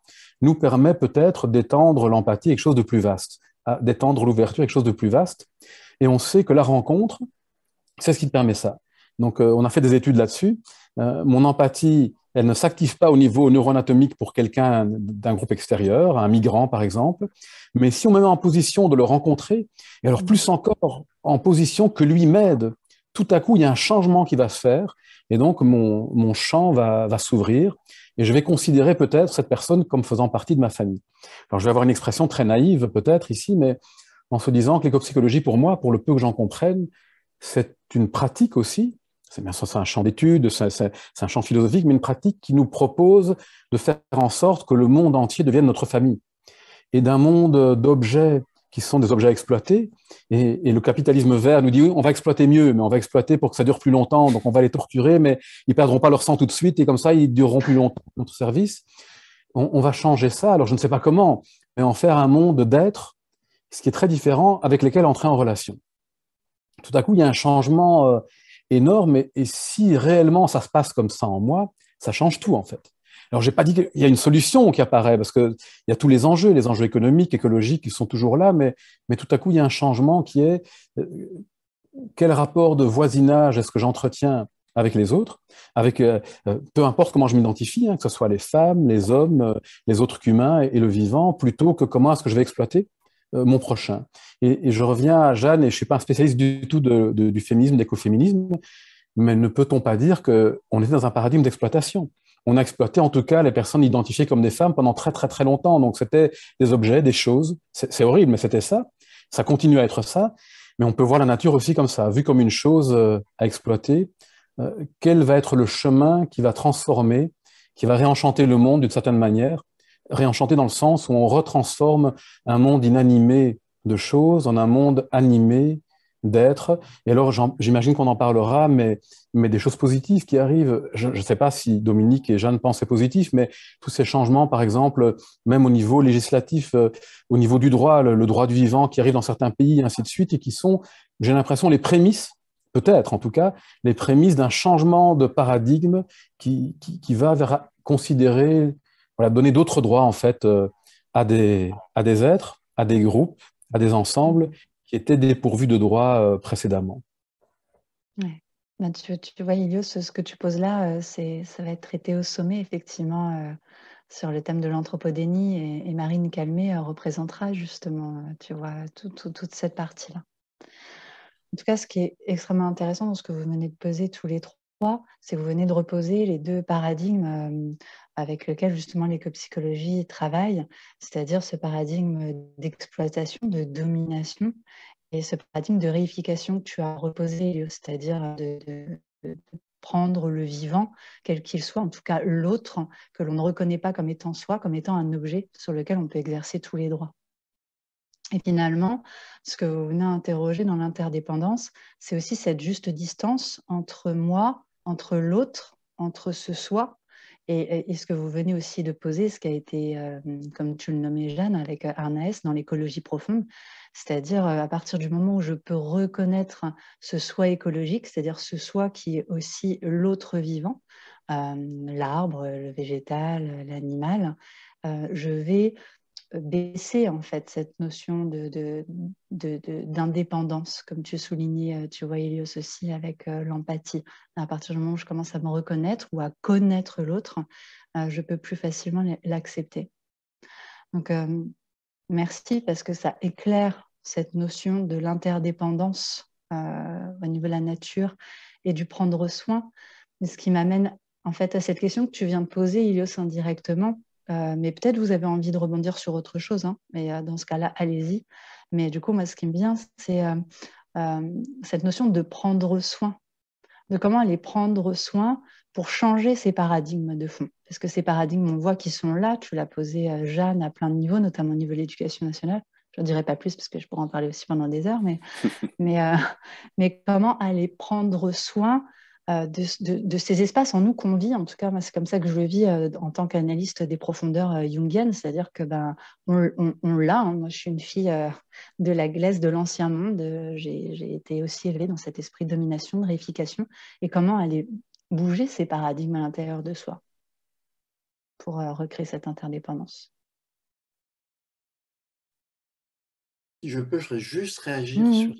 nous permet peut-être d'étendre l'empathie à quelque chose de plus vaste, d'étendre l'ouverture à quelque chose de plus vaste. Et on sait que la rencontre, c'est ce qui permet ça. Donc, on a fait des études là-dessus. Mon empathie, elle ne s'active pas au niveau neuroanatomique pour quelqu'un d'un groupe extérieur, un migrant par exemple, mais si on me met en position de le rencontrer, et alors plus encore en position que lui m'aide, tout à coup, il y a un changement qui va se faire, et donc mon champ va s'ouvrir, et je vais considérer peut-être cette personne comme faisant partie de ma famille. Alors, je vais avoir une expression très naïve peut-être ici, mais en se disant que l'écopsychologie, pour moi, pour le peu que j'en comprenne, c'est une pratique aussi. C'est un champ d'études, c'est un champ philosophique, mais une pratique qui nous propose de faire en sorte que le monde entier devienne notre famille. Et d'un monde d'objets qui sont des objets à exploiter. Et le capitalisme vert nous dit, oui, on va exploiter mieux, mais on va exploiter pour que ça dure plus longtemps. Donc, on va les torturer, mais ils ne perdront pas leur sang tout de suite. Et comme ça, ils dureront plus longtemps à notre service. On va changer ça. Alors, je ne sais pas comment, mais en faire un monde d'êtres, ce qui est très différent, avec lesquels entrer en relation. Tout à coup, il y a un changement énorme. Et si réellement ça se passe comme ça en moi, ça change tout, en fait. Alors, je n'ai pas dit qu'il y a une solution qui apparaît, parce qu'il y a tous les enjeux économiques, écologiques, qui sont toujours là, mais tout à coup, il y a un changement qui est quel rapport de voisinage est-ce que j'entretiens avec les autres, avec peu importe comment je m'identifie, hein, que ce soit les femmes, les hommes, les autres qu'humains et le vivant, plutôt que comment est-ce que je vais exploiter mon prochain. Et je reviens à Jeanne, et je ne suis pas un spécialiste du tout du féminisme, d'écoféminisme, mais ne peut-on pas dire qu'on était dans un paradigme d'exploitation? On a exploité en tout cas les personnes identifiées comme des femmes pendant très très très longtemps. Donc c'était des objets, des choses. C'est horrible, mais c'était ça. Ça continue à être ça. Mais on peut voir la nature aussi comme ça, vue comme une chose à exploiter. Quel va être le chemin qui va transformer, qui va réenchanter le monde d'une certaine manière? Réenchanter dans le sens où on retransforme un monde inanimé de choses en un monde animé d'être. Et alors, j'imagine qu'on en parlera, mais des choses positives qui arrivent. Je ne sais pas si Dominique et Jeanne pensent c'est positif, mais tous ces changements, par exemple, même au niveau législatif, au niveau du droit, le droit du vivant qui arrive dans certains pays, et ainsi de suite, et qui sont, j'ai l'impression, les prémices, peut-être en tout cas, les prémices d'un changement de paradigme qui va vers considérer, voilà, donner d'autres droits, en fait, à des êtres, à des groupes, à des ensembles qui étaient dépourvus de droits précédemment. Ouais. Ben, tu vois, Ilios, ce que tu poses là, ça va être traité au sommet, effectivement, sur le thème de l'anthropodénie, et Marine Calmet représentera justement, tu vois, toute cette partie-là. En tout cas, ce qui est extrêmement intéressant dans ce que vous venez de poser tous les trois, c'est que vous venez de reposer les deux paradigmes avec lesquels justement l'écopsychologie travaille, c'est-à-dire ce paradigme d'exploitation, de domination, et ce paradigme de réification que tu as reposé, c'est-à-dire de prendre le vivant, quel qu'il soit, en tout cas l'autre, que l'on ne reconnaît pas comme étant soi, comme étant un objet sur lequel on peut exercer tous les droits. Et finalement, ce que vous venez à interroger dans l'interdépendance, c'est aussi cette juste distance entre moi, entre l'autre, entre ce soi, et ce que vous venez aussi de poser, ce qui a été, comme tu le nommais Jeanne, avec Arnaès, dans l'écologie profonde, c'est-à-dire à partir du moment où je peux reconnaître ce soi écologique, c'est-à-dire ce soi qui est aussi l'autre vivant, l'arbre, le végétal, l'animal, je vais baisser en fait cette notion d'indépendance, comme tu soulignais, tu vois, Ilios, aussi avec l'empathie. À partir du moment où je commence à me reconnaître ou à connaître l'autre, je peux plus facilement l'accepter. Donc, merci parce que ça éclaire cette notion de l'interdépendance au niveau de la nature et du prendre soin. Mais ce qui m'amène en fait à cette question que tu viens de poser, Ilios, indirectement. Mais peut-être vous avez envie de rebondir sur autre chose, hein, mais dans ce cas-là, allez-y. Mais du coup, moi, ce qui me vient, c'est cette notion de prendre soin, de comment aller prendre soin pour changer ces paradigmes de fond. Parce que ces paradigmes, on voit qu'ils sont là, tu l'as posé, Jeanne, à plein de niveaux, notamment au niveau de l'éducation nationale. Je ne dirai pas plus parce que je pourrais en parler aussi pendant des heures, mais comment aller prendre soin de ces espaces en nous qu'on vit. En tout cas, moi, c'est comme ça que je le vis en tant qu'analyste des profondeurs jungiennes, c'est-à-dire que on l'a. Hein. Moi, je suis une fille de la glaise de l'ancien monde. J'ai été aussi élevée dans cet esprit de domination, de réification, et comment aller bouger ces paradigmes à l'intérieur de soi pour recréer cette interdépendance. Si je peux, je voudrais juste réagir sur,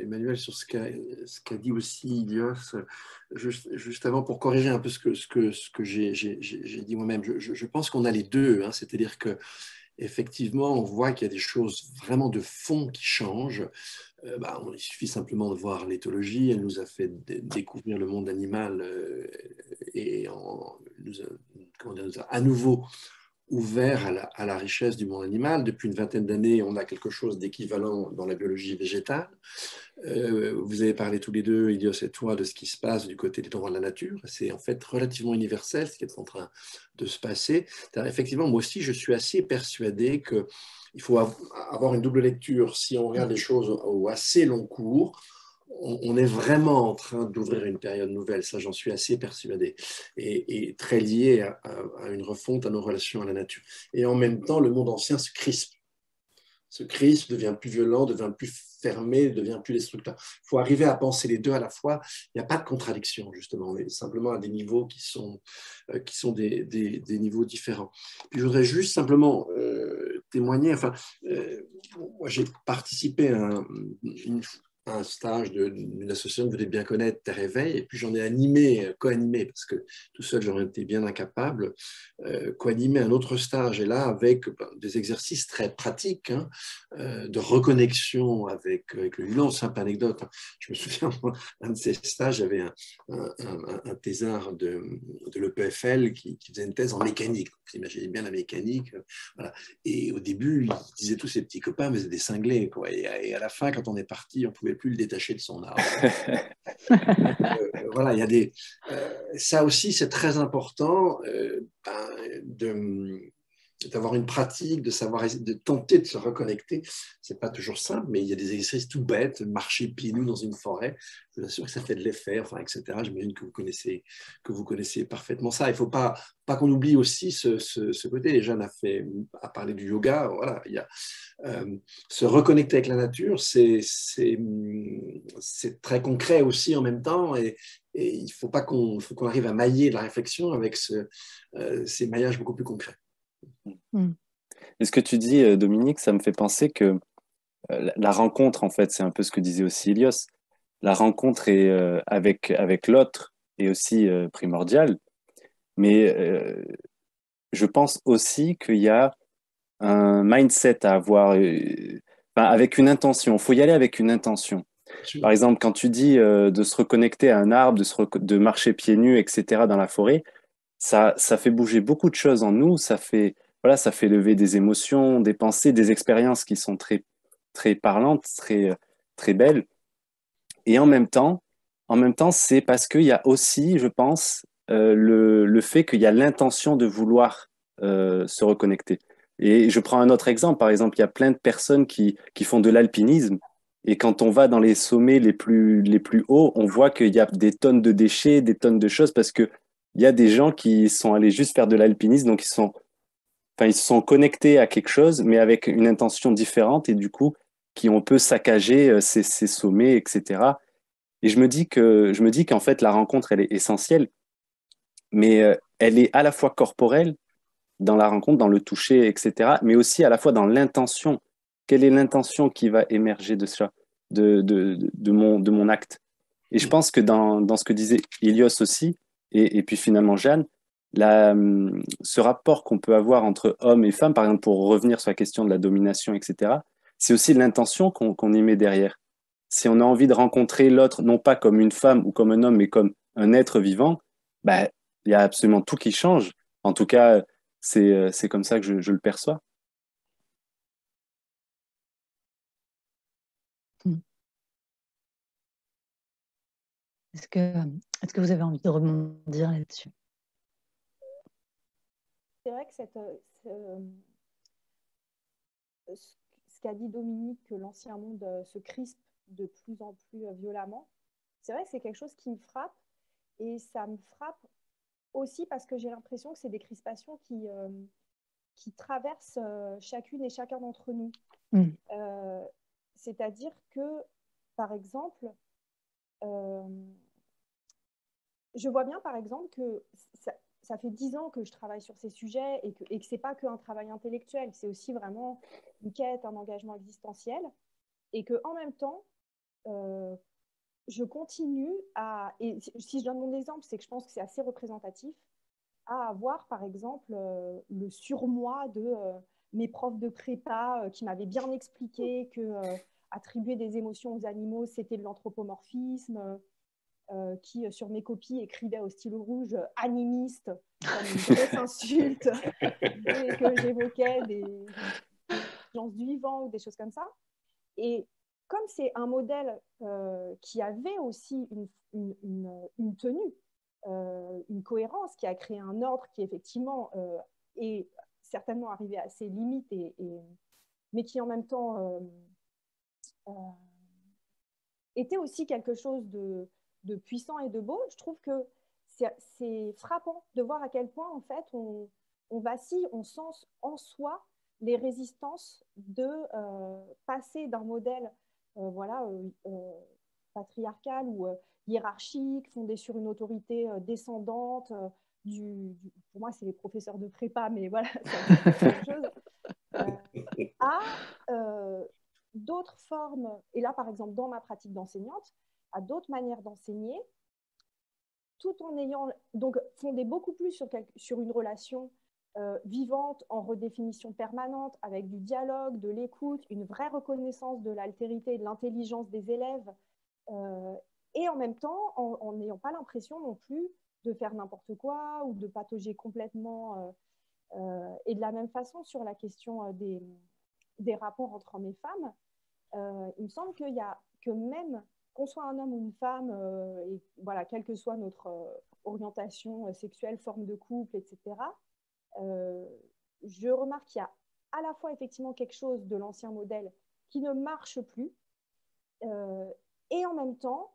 Emmanuel, sur ce qu'a dit aussi Ilios, juste avant, pour corriger un peu ce que j'ai dit moi-même. Je pense qu'on a les deux, hein, c'est-à-dire que effectivement, on voit qu'il y a des choses vraiment de fond qui changent. Il suffit simplement de voir l'éthologie. Elle nous a fait découvrir le monde animal et nous a à nouveau ouvert à la richesse du monde animal. Depuis une vingtaine d'années, on a quelque chose d'équivalent dans la biologie végétale. Vous avez parlé tous les deux, Ilios et toi, de ce qui se passe du côté des droits de la nature. C'est en fait relativement universel ce qui est en train de se passer. Effectivement, moi aussi, je suis assez persuadé qu'il faut avoir une double lecture. Si on regarde les choses au assez long cours, on est vraiment en train d'ouvrir une période nouvelle, ça j'en suis assez persuadé, et très lié à une refonte à nos relations à la nature. Et en même temps, le monde ancien se crispe. Ce crisp devient plus violent, devient plus fermé, devient plus destructeur. Il faut arriver à penser les deux à la fois. Il n'y a pas de contradiction, justement. On est simplement à des niveaux qui sont des niveaux différents. Puis je voudrais juste simplement témoigner. Enfin, moi, j'ai participé à un stage d'une association que vous devez bien connaître, Terre Éveil, et puis j'en ai animé, co-animé, parce que tout seul, j'en étais bien incapable, co-animé un autre stage, et là, avec des exercices très pratiques, hein, de reconnexion avec le vivant. Simple anecdote, hein. Je me souviens, moi, un de ces stages, j'avais un thésard de l'EPFL qui faisait une thèse en mécanique. Vous imaginez bien la mécanique. Voilà. Et au début, il disait tous ses petits copains, mais c'est des cinglés, quoi. Et à la fin, quand on est parti, on ne pouvait plus le détacher de son arbre. Voilà, il y a des. Ça aussi, c'est très important d'avoir une pratique, de tenter de se reconnecter. C'est pas toujours simple, mais il y a des exercices tout bêtes, marcher pieds nus dans une forêt. Je vous assure que ça fait de l'effet, enfin, etc. J'imagine que vous connaissez parfaitement ça. Il faut pas qu'on oublie aussi ce côté. Les jeunes a parlé du yoga. Voilà, il y a se reconnecter avec la nature, c'est très concret aussi en même temps, et il faut qu'on arrive à mailler la réflexion avec ces maillages beaucoup plus concrets. Et ce que tu dis, Dominique, ça me fait penser que la rencontre, en fait, c'est un peu ce que disait aussi Ilios. La rencontre avec l'autre est aussi primordiale, mais je pense aussi qu'il y a un mindset à avoir, enfin, avec une intention. Il faut y aller avec une intention. Par exemple, quand tu dis de se reconnecter à un arbre, de marcher pieds nus, etc., dans la forêt, ça fait bouger beaucoup de choses en nous. Voilà, ça fait lever des émotions, des pensées, des expériences qui sont très, très parlantes, très, très belles. Et en même temps, c'est parce qu'il y a aussi, je pense, le fait qu'il y a l'intention de vouloir se reconnecter. Et je prends un autre exemple. Par exemple, il y a plein de personnes qui font de l'alpinisme. Et quand on va dans les sommets les plus hauts, on voit qu'il y a des tonnes de déchets, des tonnes de choses, parce que il y a des gens qui sont allés juste faire de l'alpinisme, donc ils se sont connectés à quelque chose, mais avec une intention différente, et du coup, qui on peut saccager ces sommets, etc. Et je me dis qu'en fait, la rencontre, elle est essentielle, mais elle est à la fois corporelle dans la rencontre, dans le toucher, etc., mais aussi à la fois dans l'intention. Quelle est l'intention qui va émerger de ça, de mon acte? Et je pense que dans ce que disait Ilios aussi, et puis finalement Jeanne, ce rapport qu'on peut avoir entre hommes et femmes, par exemple, pour revenir sur la question de la domination, etc., c'est aussi l'intention qu'on y met derrière. Si on a envie de rencontrer l'autre, non pas comme une femme ou comme un homme, mais comme un être vivant, bah, il y a absolument tout qui change. En tout cas, c'est comme ça que je le perçois. Est-ce que vous avez envie de rebondir là-dessus? C'est vrai que ce qu'a dit Dominique, que l'ancien monde se crispe de plus en plus violemment, c'est vrai que c'est quelque chose qui me frappe. Et ça me frappe aussi parce que j'ai l'impression que c'est des crispations qui traversent chacune et chacun d'entre nous. C'est-à-dire que, par exemple, je vois bien, par exemple, que ça fait 10 ans que je travaille sur ces sujets et que ce n'est pas qu'un travail intellectuel, c'est aussi vraiment une quête, un engagement existentiel. Et qu'en même temps, je continue et si je donne mon exemple, c'est que je pense que c'est assez représentatif, à avoir, par exemple, le surmoi de mes profs de prépa qui m'avaient bien expliqué que attribuer des émotions aux animaux, c'était de l'anthropomorphisme. qui, sur mes copies, écrivait au stylo rouge « animiste », comme une grosse insulte, et que j'évoquais des gens du vivant ou des choses comme ça. Et comme c'est un modèle qui avait aussi une tenue, une cohérence, qui a créé un ordre qui, effectivement, est certainement arrivé à ses limites, mais qui, en même temps, était aussi quelque chose de puissant et de beau. Je trouve que c'est frappant de voir à quel point, en fait, on vacille, on sent en soi les résistances de passer d'un modèle patriarcal ou hiérarchique, fondé sur une autorité descendante. Pour moi, c'est les professeurs de prépa, mais voilà, c'est la même chose. À d'autres formes, et là, par exemple, dans ma pratique d'enseignante, à d'autres manières d'enseigner, tout en ayant, donc, fondé beaucoup plus sur une relation vivante, en redéfinition permanente, avec du dialogue, de l'écoute, une vraie reconnaissance de l'altérité et de l'intelligence des élèves, et en même temps, en n'ayant pas l'impression non plus de faire n'importe quoi ou de patauger complètement. Et de la même façon, sur la question des rapports entre hommes et femmes, il me semble qu'il y a que même qu'on soit un homme ou une femme, et voilà, quelle que soit notre orientation sexuelle, forme de couple, etc., je remarque qu'il y a à la fois effectivement quelque chose de l'ancien modèle qui ne marche plus, et en même temps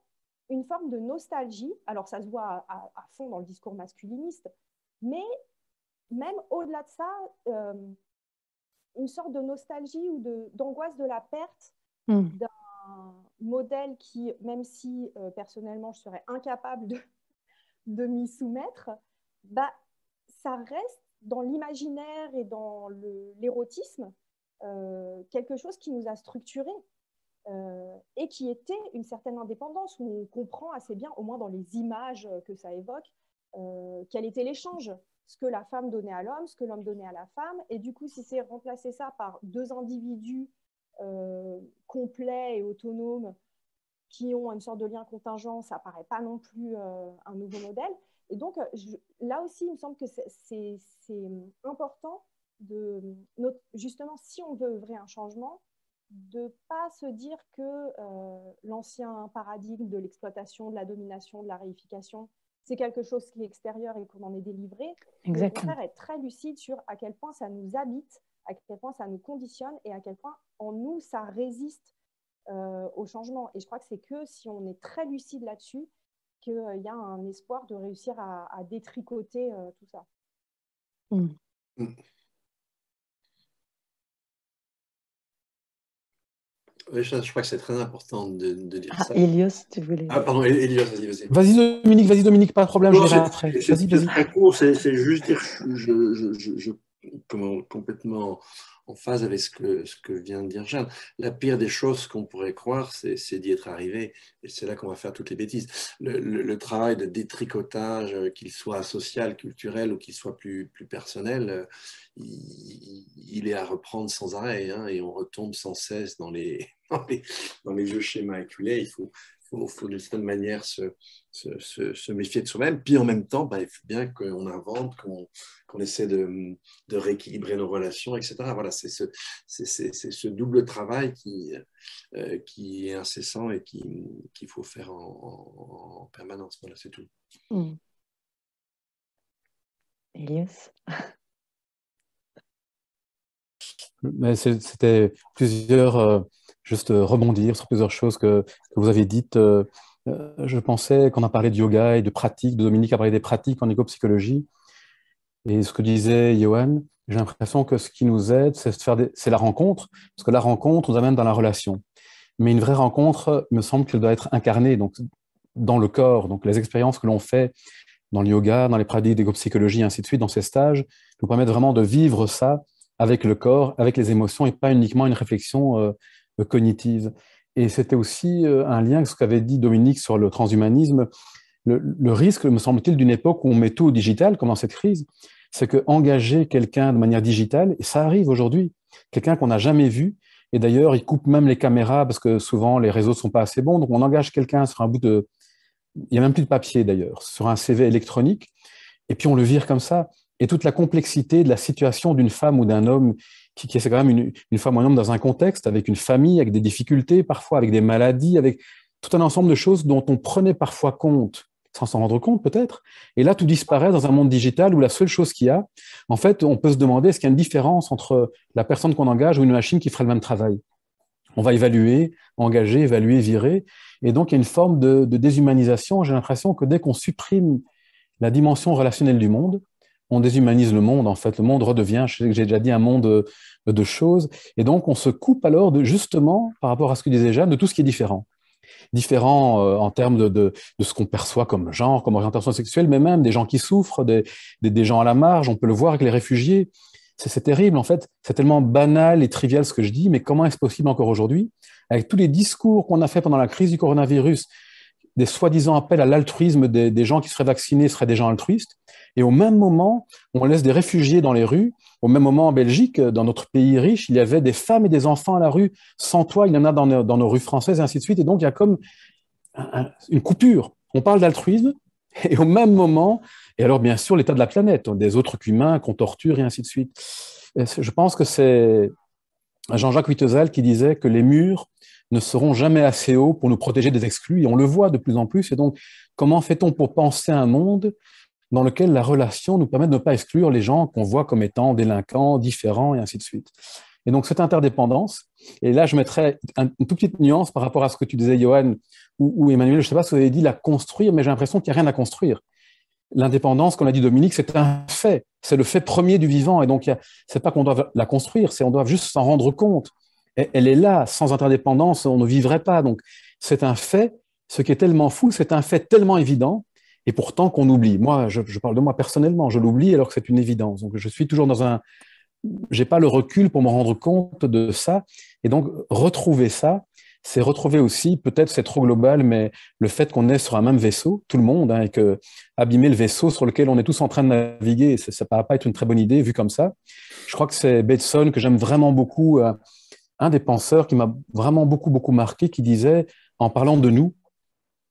une forme de nostalgie. Alors ça se voit à fond dans le discours masculiniste, mais même au-delà de ça, une sorte de nostalgie ou d'angoisse de la perte d'un modèle qui, même si personnellement je serais incapable de m'y soumettre, bah, ça reste dans l'imaginaire et dans l'érotisme quelque chose qui nous a structurés et qui était une certaine indépendance, où on comprend assez bien, au moins dans les images que ça évoque, quel était l'échange, ce que la femme donnait à l'homme, ce que l'homme donnait à la femme. Et du coup, si c'est remplacer ça par deux individus complets et autonomes qui ont une sorte de lien contingent, ça ne paraît pas non plus un nouveau modèle. Et donc, là aussi, il me semble que c'est important justement, si on veut œuvrer un changement, de ne pas se dire que l'ancien paradigme de l'exploitation, de la domination, de la réification, c'est quelque chose qui est extérieur et qu'on en est délivré. Mais au contraire, être très lucide sur à quel point ça nous habite, à quel point ça nous conditionne et à quel point en nous, ça résiste au changement. Et je crois que c'est que si on est très lucide là-dessus, qu'il y a un espoir de réussir à détricoter tout ça. Oui, je crois que c'est très important de dire ça. Elios, tu voulais... Ah, pardon, Elios, vas-y. Vas-y Dominique, pas de problème, je dirai après. C'est très court, c'est juste dire, complètement en phase avec ce que vient de dire Jeanne. La pire des choses qu'on pourrait croire, c'est d'y être arrivé, et c'est là qu'on va faire toutes les bêtises. Le travail de détricotage, qu'il soit social, culturel, ou qu'il soit plus personnel, il est à reprendre sans arrêt, hein, et on retombe sans cesse dans les vieux schémas acculés. Il faut d'une certaine manière se méfier de soi-même. Puis en même temps, il faut bien qu'on invente, qu'on essaie de rééquilibrer nos relations, etc. Voilà, c'est ce double travail qui est incessant et qu'il faut faire en permanence. Voilà, c'est tout. Elios. C'était juste rebondir sur plusieurs choses que vous avez dites. Je pensais qu'on a parlé de yoga et de pratiques, Dominique a parlé des pratiques en éco-psychologie. Et ce que disait Johan, j'ai l'impression que ce qui nous aide, c'est la rencontre, parce que la rencontre nous amène dans la relation. Mais une vraie rencontre, il me semble qu'elle doit être incarnée donc, dans le corps. Donc les expériences que l'on fait dans le yoga, dans les pratiques d'éco-psychologie, et ainsi de suite, dans ces stages, nous permettent vraiment de vivre ça avec le corps, avec les émotions, et pas uniquement une réflexion cognitive. Et c'était aussi un lien avec ce qu'avait dit Dominique sur le transhumanisme. Le risque, me semble-t-il, d'une époque où on met tout au digital, comme dans cette crise, c'est qu'engager quelqu'un de manière digitale, et ça arrive aujourd'hui, quelqu'un qu'on n'a jamais vu, et d'ailleurs, ils coupent même les caméras parce que souvent, les réseaux ne sont pas assez bons, donc on engage quelqu'un sur un bout il n'y a même plus de papier d'ailleurs, sur un CV électronique, et puis on le vire comme ça. Et toute la complexité de la situation d'une femme ou d'un homme, qui est quand même une femme ou un homme dans un contexte, avec une famille, avec des difficultés, parfois avec des maladies, avec tout un ensemble de choses dont on prenait parfois compte, sans s'en rendre compte peut-être. Et là, tout disparaît dans un monde digital où la seule chose qu'il y a, en fait, on peut se demander est-ce qu'il y a une différence entre la personne qu'on engage ou une machine qui ferait le même travail. On va évaluer, engager, évaluer, virer. Et donc, il y a une forme de déshumanisation. J'ai l'impression que dès qu'on supprime la dimension relationnelle du monde, on déshumanise le monde, en fait. Le monde redevient, j'ai déjà dit, un monde de choses. Et donc, on se coupe alors, justement, par rapport à ce que disait Jeanne, de tout ce qui est différent. Différent en termes de ce qu'on perçoit comme genre, comme orientation sexuelle, mais même des gens qui souffrent, des gens à la marge. On peut le voir avec les réfugiés. C'est terrible, en fait. C'est tellement banal et trivial ce que je dis, mais comment est-ce possible encore aujourd'hui, avec tous les discours qu'on a fait pendant la crise du coronavirus, des soi-disant appels à l'altruisme des gens qui seraient vaccinés seraient des gens altruistes, et au même moment, on laisse des réfugiés dans les rues. Au même moment, en Belgique, dans notre pays riche, il y avait des femmes et des enfants à la rue. Sans toit, il y en a dans nos rues françaises, et ainsi de suite. Et donc, il y a comme une coupure. On parle d'altruisme, et au même moment, et alors bien sûr, l'état de la planète, des autres qu'humains qu'on torture, et ainsi de suite. Et je pense que c'est Jean-Jacques Wittezal qui disait que les murs ne seront jamais assez hauts pour nous protéger des exclus, et on le voit de plus en plus. Et donc, comment fait-on pour penser un monde dans lequel la relation nous permet de ne pas exclure les gens qu'on voit comme étant délinquants, différents, et ainsi de suite. Et donc, cette interdépendance, et là, je mettrais une toute petite nuance par rapport à ce que tu disais, Johan, ou Emmanuel, je ne sais pas si vous avez dit la construire, mais j'ai l'impression qu'il n'y a rien à construire. L'indépendance, comme l'a dit Dominique, c'est un fait, c'est le fait premier du vivant, et donc, c'est pas qu'on doit la construire, c'est on doit juste s'en rendre compte. Et elle est là, sans interdépendance, on ne vivrait pas. Donc, c'est un fait, ce qui est tellement fou, c'est un fait tellement évident, et pourtant qu'on oublie. Moi, je parle de moi personnellement, je l'oublie alors que c'est une évidence. Donc, je suis toujours dans un... J'ai pas le recul pour me rendre compte de ça. Et donc, retrouver ça, c'est retrouver aussi, peut-être c'est trop global, mais le fait qu'on est sur un même vaisseau, tout le monde, hein, et que abîmer le vaisseau sur lequel on est tous en train de naviguer, ça ne va pas être une très bonne idée vu comme ça. Je crois que c'est Bateson, que j'aime vraiment beaucoup, un des penseurs qui m'a vraiment beaucoup marqué, qui disait, en parlant de nous,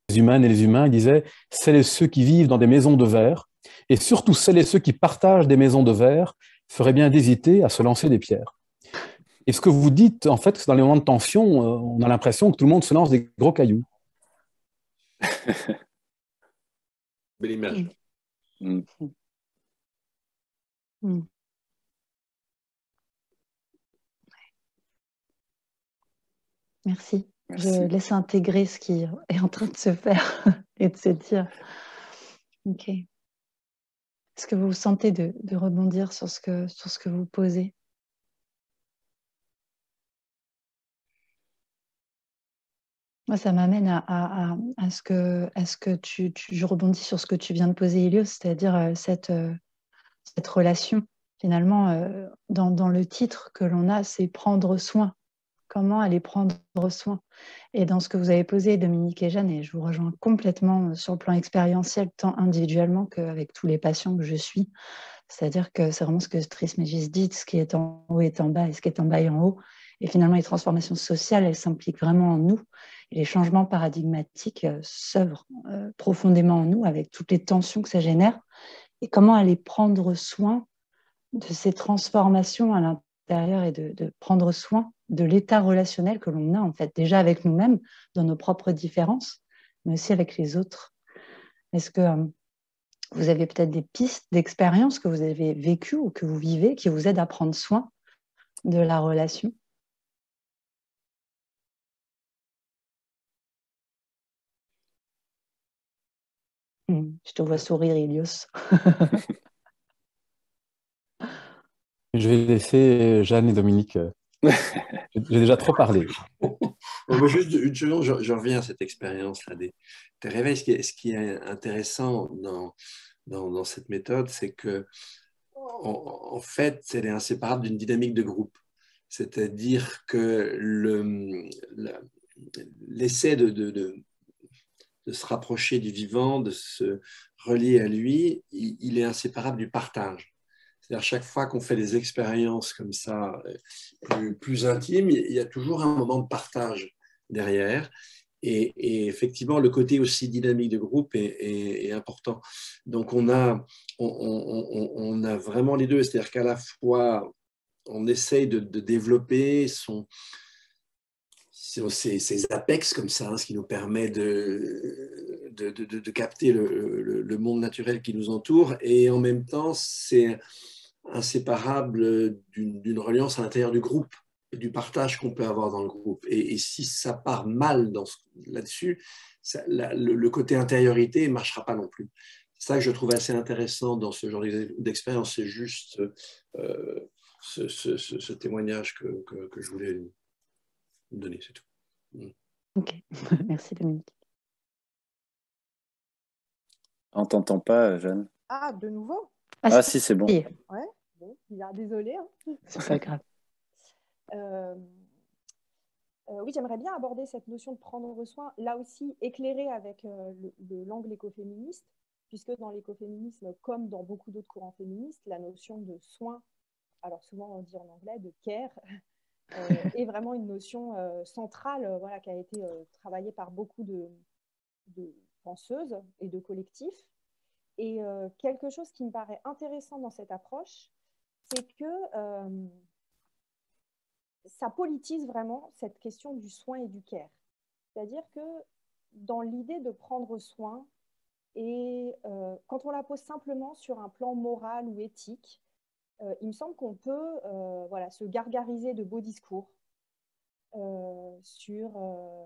les humaines et les humains, il disait, celles et ceux qui vivent dans des maisons de verre, et surtout celles et ceux qui partagent des maisons de verre, feraient bien d'hésiter à se lancer des pierres. Et ce que vous dites, en fait, c'est dans les moments de tension, on a l'impression que tout le monde se lance des gros cailloux. Belle image. Mm. Mm. Merci. Je laisse intégrer ce qui est en train de se faire et de se dire. Ok. Est-ce que vous vous sentez de rebondir sur ce que vous posez? Moi, ça m'amène à ce que je rebondis sur ce que tu viens de poser, Ilios, c'est-à-dire cette relation. Finalement, dans le titre que l'on a, c'est prendre soin. Comment aller prendre soin? Et dans ce que vous avez posé, Dominique et Jeanne, et je vous rejoins complètement sur le plan expérientiel, tant individuellement qu'avec tous les patients que je suis, c'est-à-dire que c'est vraiment ce que Trismégis dit, ce qui est en haut est en bas et ce qui est en bas est en haut. Et finalement, les transformations sociales, elles s'impliquent vraiment en nous. Et les changements paradigmatiques s'œuvrent profondément en nous avec toutes les tensions que ça génère. Et comment aller prendre soin de ces transformations à l'intérieur et de prendre soin de l'état relationnel que l'on a en fait déjà avec nous-mêmes, dans nos propres différences, mais aussi avec les autres. Est-ce que vous avez peut-être des pistes d'expérience que vous avez vécues ou que vous vivez qui vous aident à prendre soin de la relation? Je te vois sourire, Ilios. Je vais laisser Jeanne et Dominique. J'ai déjà trop parlé. Juste une seconde, je reviens à cette expérience-là des réveils. Ce qui est intéressant dans cette méthode, c'est que en fait, elle est inséparable d'une dynamique de groupe. C'est-à-dire que l'essai de se rapprocher du vivant, de se relier à lui, il est inséparable du partage. C'est-à-dire chaque fois qu'on fait des expériences comme ça, plus intimes, il y a toujours un moment de partage derrière. Et effectivement, le côté aussi dynamique de groupe est important. Donc, on a vraiment les deux. C'est-à-dire qu'à la fois, on essaye de développer ces apex comme ça, hein, ce qui nous permet de capter le monde naturel qui nous entoure. Et en même temps, c'est inséparable d'une reliance à l'intérieur du groupe et du partage qu'on peut avoir dans le groupe. Et si ça part mal là-dessus, le côté intériorité ne marchera pas non plus. C'est ça que je trouve assez intéressant dans ce genre d'expérience. C'est juste ce témoignage que je voulais donner, c'est tout. Ok, merci Dominique. On t'entend pas, Jeanne. Ah, de nouveau? Ah si, c'est bon. Ouais, bon, désolée. Hein. C'est pas grave. Oui, j'aimerais bien aborder cette notion de prendre soin, là aussi éclairée avec l'angle écoféministe, puisque dans l'écoféminisme, comme dans beaucoup d'autres courants féministes, la notion de soin, alors souvent on dit en anglais de care, est vraiment une notion centrale, voilà, qui a été travaillée par beaucoup de penseuses et de collectifs. Et quelque chose qui me paraît intéressant dans cette approche, c'est que ça politise vraiment cette question du soin et du care. C'est-à-dire que dans l'idée de prendre soin, et quand on la pose simplement sur un plan moral ou éthique, il me semble qu'on peut voilà, se gargariser de beaux discours sur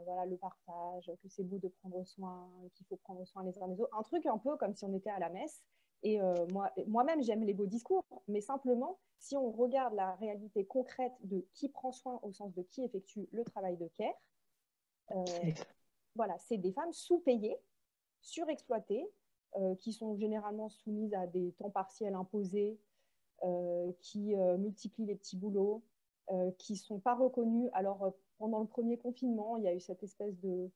voilà, le partage, que c'est beau de prendre soin, qu'il faut prendre soin les uns des autres. Un truc un peu comme si on était à la messe. Et moi-même, j'aime les beaux discours, mais simplement, si on regarde la réalité concrète de qui prend soin au sens de qui effectue le travail de care, voilà, c'est des femmes sous-payées, surexploitées, qui sont généralement soumises à des temps partiels imposés, qui multiplient les petits boulots, qui ne sont pas reconnues. Alors, pendant le premier confinement, il y a eu cette espèce de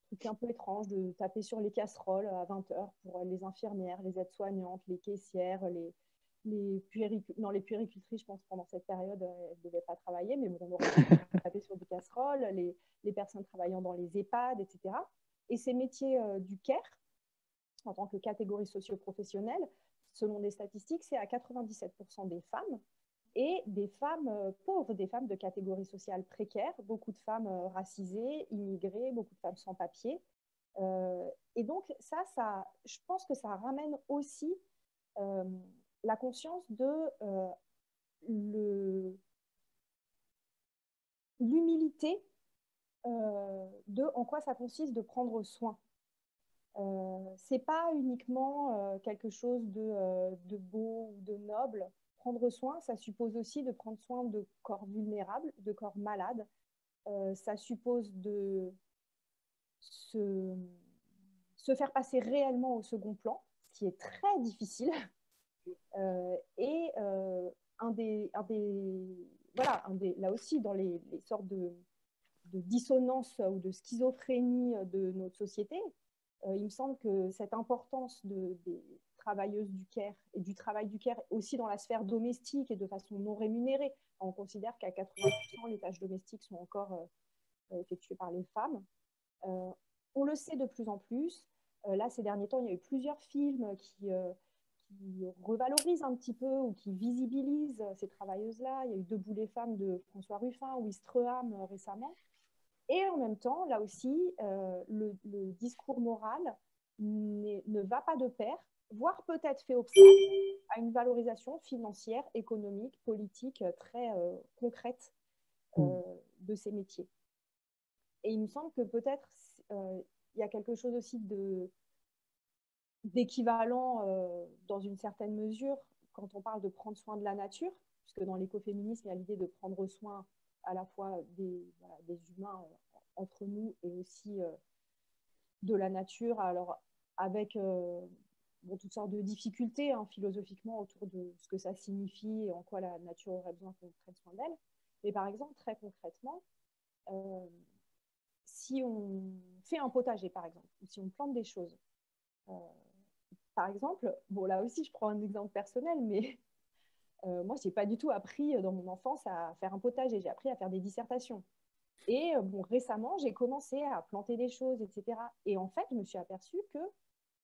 truc un peu étrange de taper sur les casseroles à 20 heures pour les infirmières, les aides-soignantes, les caissières, les puéricultrices, je pense, pendant cette période, elles ne devaient pas travailler, mais bon, on aurait tapé sur des casseroles, les personnes travaillant dans les EHPAD, etc. Et ces métiers du care, en tant que catégorie socio-professionnelle, selon les statistiques, c'est à 97% des femmes et des femmes pauvres, des femmes de catégorie sociale précaire, beaucoup de femmes racisées, immigrées, beaucoup de femmes sans papier. Et donc, je pense que ça ramène aussi la conscience de l'humilité de en quoi ça consiste de prendre soin. C'est pas uniquement quelque chose de beau ou de noble. Prendre soin, ça suppose aussi de prendre soin de corps vulnérables, de corps malades. Ça suppose de se faire passer réellement au second plan, ce qui est très difficile. Et voilà, là aussi, dans les sortes de dissonance ou de schizophrénie de notre société, il me semble que cette importance des travailleuses du care et du travail du care aussi dans la sphère domestique et de façon non rémunérée, on considère qu'à 80% les tâches domestiques sont encore effectuées par les femmes. On le sait de plus en plus. Là, ces derniers temps, il y a eu plusieurs films qui revalorisent un petit peu ou qui visibilisent ces travailleuses-là. Il y a eu Debout les femmes de François Ruffin ou Ouistreham récemment. Et en même temps, là aussi, le discours moral ne va pas de pair, voire peut-être fait obstacle à une valorisation financière, économique, politique très concrète de ces métiers. Et il me semble que peut-être il y a quelque chose aussi d'équivalent dans une certaine mesure quand on parle de prendre soin de la nature, puisque dans l'écoféminisme, il y a l'idée de prendre soin à la fois des humains entre nous et aussi de la nature, alors avec toutes sortes de difficultés philosophiquement autour de ce que ça signifie et en quoi la nature aurait besoin qu'on prenne soin d'elle. Mais par exemple, très concrètement, si on fait un potager, par exemple, ou si on plante des choses, par exemple, bon là aussi je prends un exemple personnel, mais moi je n'ai pas du tout appris dans mon enfance à faire un potager, j'ai appris à faire des dissertations. Et bon, récemment, j'ai commencé à planter des choses, etc. Et en fait, je me suis aperçue que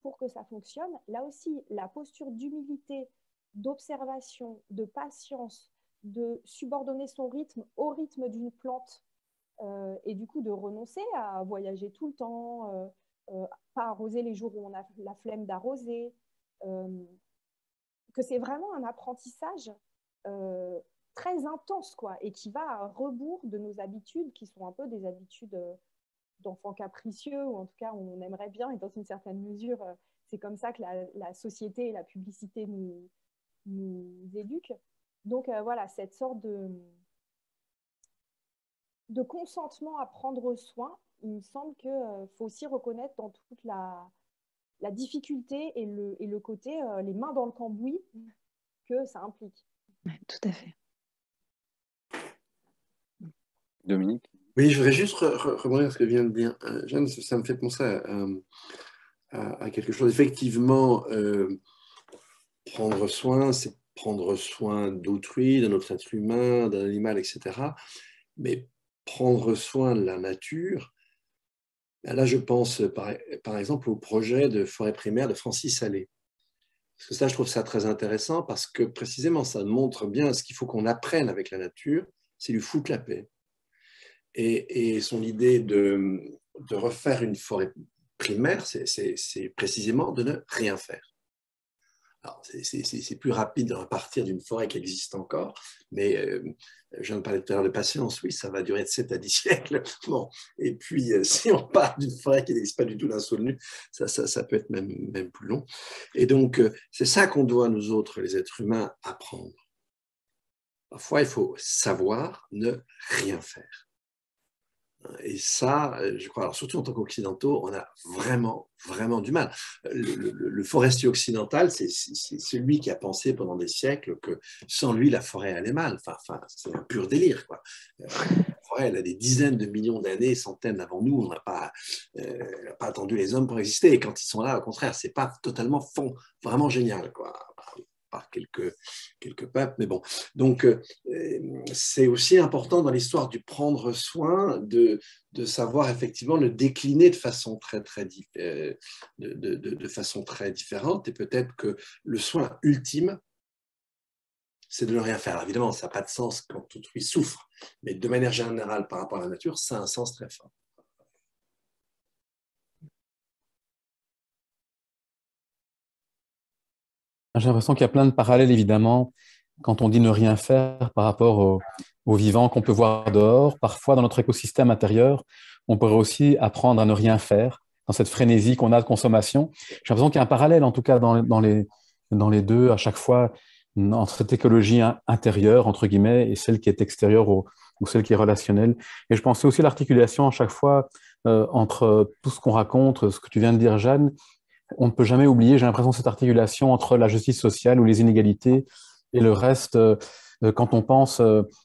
pour que ça fonctionne, là aussi, la posture d'humilité, d'observation, de patience, de subordonner son rythme au rythme d'une plante, et du coup de renoncer à voyager tout le temps, pas arroser les jours où on a la flemme d'arroser, que c'est vraiment un apprentissage très intense, quoi, et qui va à rebours de nos habitudes, qui sont un peu des habitudes d'enfants capricieux, ou en tout cas on aimerait bien, et dans une certaine mesure, c'est comme ça que la société et la publicité nous éduquent. Donc voilà, cette sorte de consentement à prendre soin, il me semble qu'il faut aussi reconnaître dans toute la difficulté et le côté les mains dans le cambouis que ça implique. Ouais, tout à fait. Dominique? Oui, je voudrais juste rebondir sur ce que vient de dire Jeanne, ça me fait penser à quelque chose. Effectivement, prendre soin, c'est prendre soin d'autrui, d'un autre être humain, d'un animal, etc. Mais prendre soin de la nature, là je pense par exemple au projet de forêt primaire de Francis Allais. Parce que ça, je trouve ça très intéressant parce que précisément, ça montre bien ce qu'il faut qu'on apprenne avec la nature, c'est lui foutre la paix. Et son idée de refaire une forêt primaire, c'est précisément de ne rien faire. Alors, c'est plus rapide à partir d'une forêt qui existe encore, mais je viens de parler tout à l'heure de patience, oui, ça va durer de 7 à 10 siècles. Bon. Et puis, si on part d'une forêt qui n'existe pas du tout d'un saut nu, ça peut être même plus long. Et donc, c'est ça qu'on doit, nous autres, les êtres humains, apprendre. Parfois, il faut savoir ne rien faire. Et ça, je crois, alors surtout en tant qu'occidentaux, on a vraiment, vraiment du mal. Le forestier occidental, c'est celui qui a pensé pendant des siècles que sans lui, la forêt allait mal. Enfin, c'est un pur délire, quoi. La forêt, elle a des dizaines de millions d'années, centaines avant nous. On n'a pas attendu les hommes pour exister. Et quand ils sont là, au contraire, c'est pas totalement vraiment génial, quoi. Par quelques peuples, mais bon. Donc, c'est aussi important dans l'histoire du prendre soin, de savoir effectivement le décliner de façon de façon très différente. Et peut-être que le soin ultime, c'est de ne rien faire. Alors, évidemment, ça n'a pas de sens quand autrui souffre, mais de manière générale, par rapport à la nature, ça a un sens très fort. J'ai l'impression qu'il y a plein de parallèles, évidemment, quand on dit ne rien faire par rapport aux vivants qu'on peut voir dehors. Parfois, dans notre écosystème intérieur, on pourrait aussi apprendre à ne rien faire dans cette frénésie qu'on a de consommation. J'ai l'impression qu'il y a un parallèle, en tout cas, dans les deux, à chaque fois, entre cette écologie intérieure, entre guillemets, et celle qui est extérieure ou celle qui est relationnelle. Et je pensais aussi à l'articulation à chaque fois entre tout ce qu'on raconte, ce que tu viens de dire, Jeanne. On ne peut jamais oublier, j'ai l'impression, cette articulation entre la justice sociale ou les inégalités et le reste, quand on pense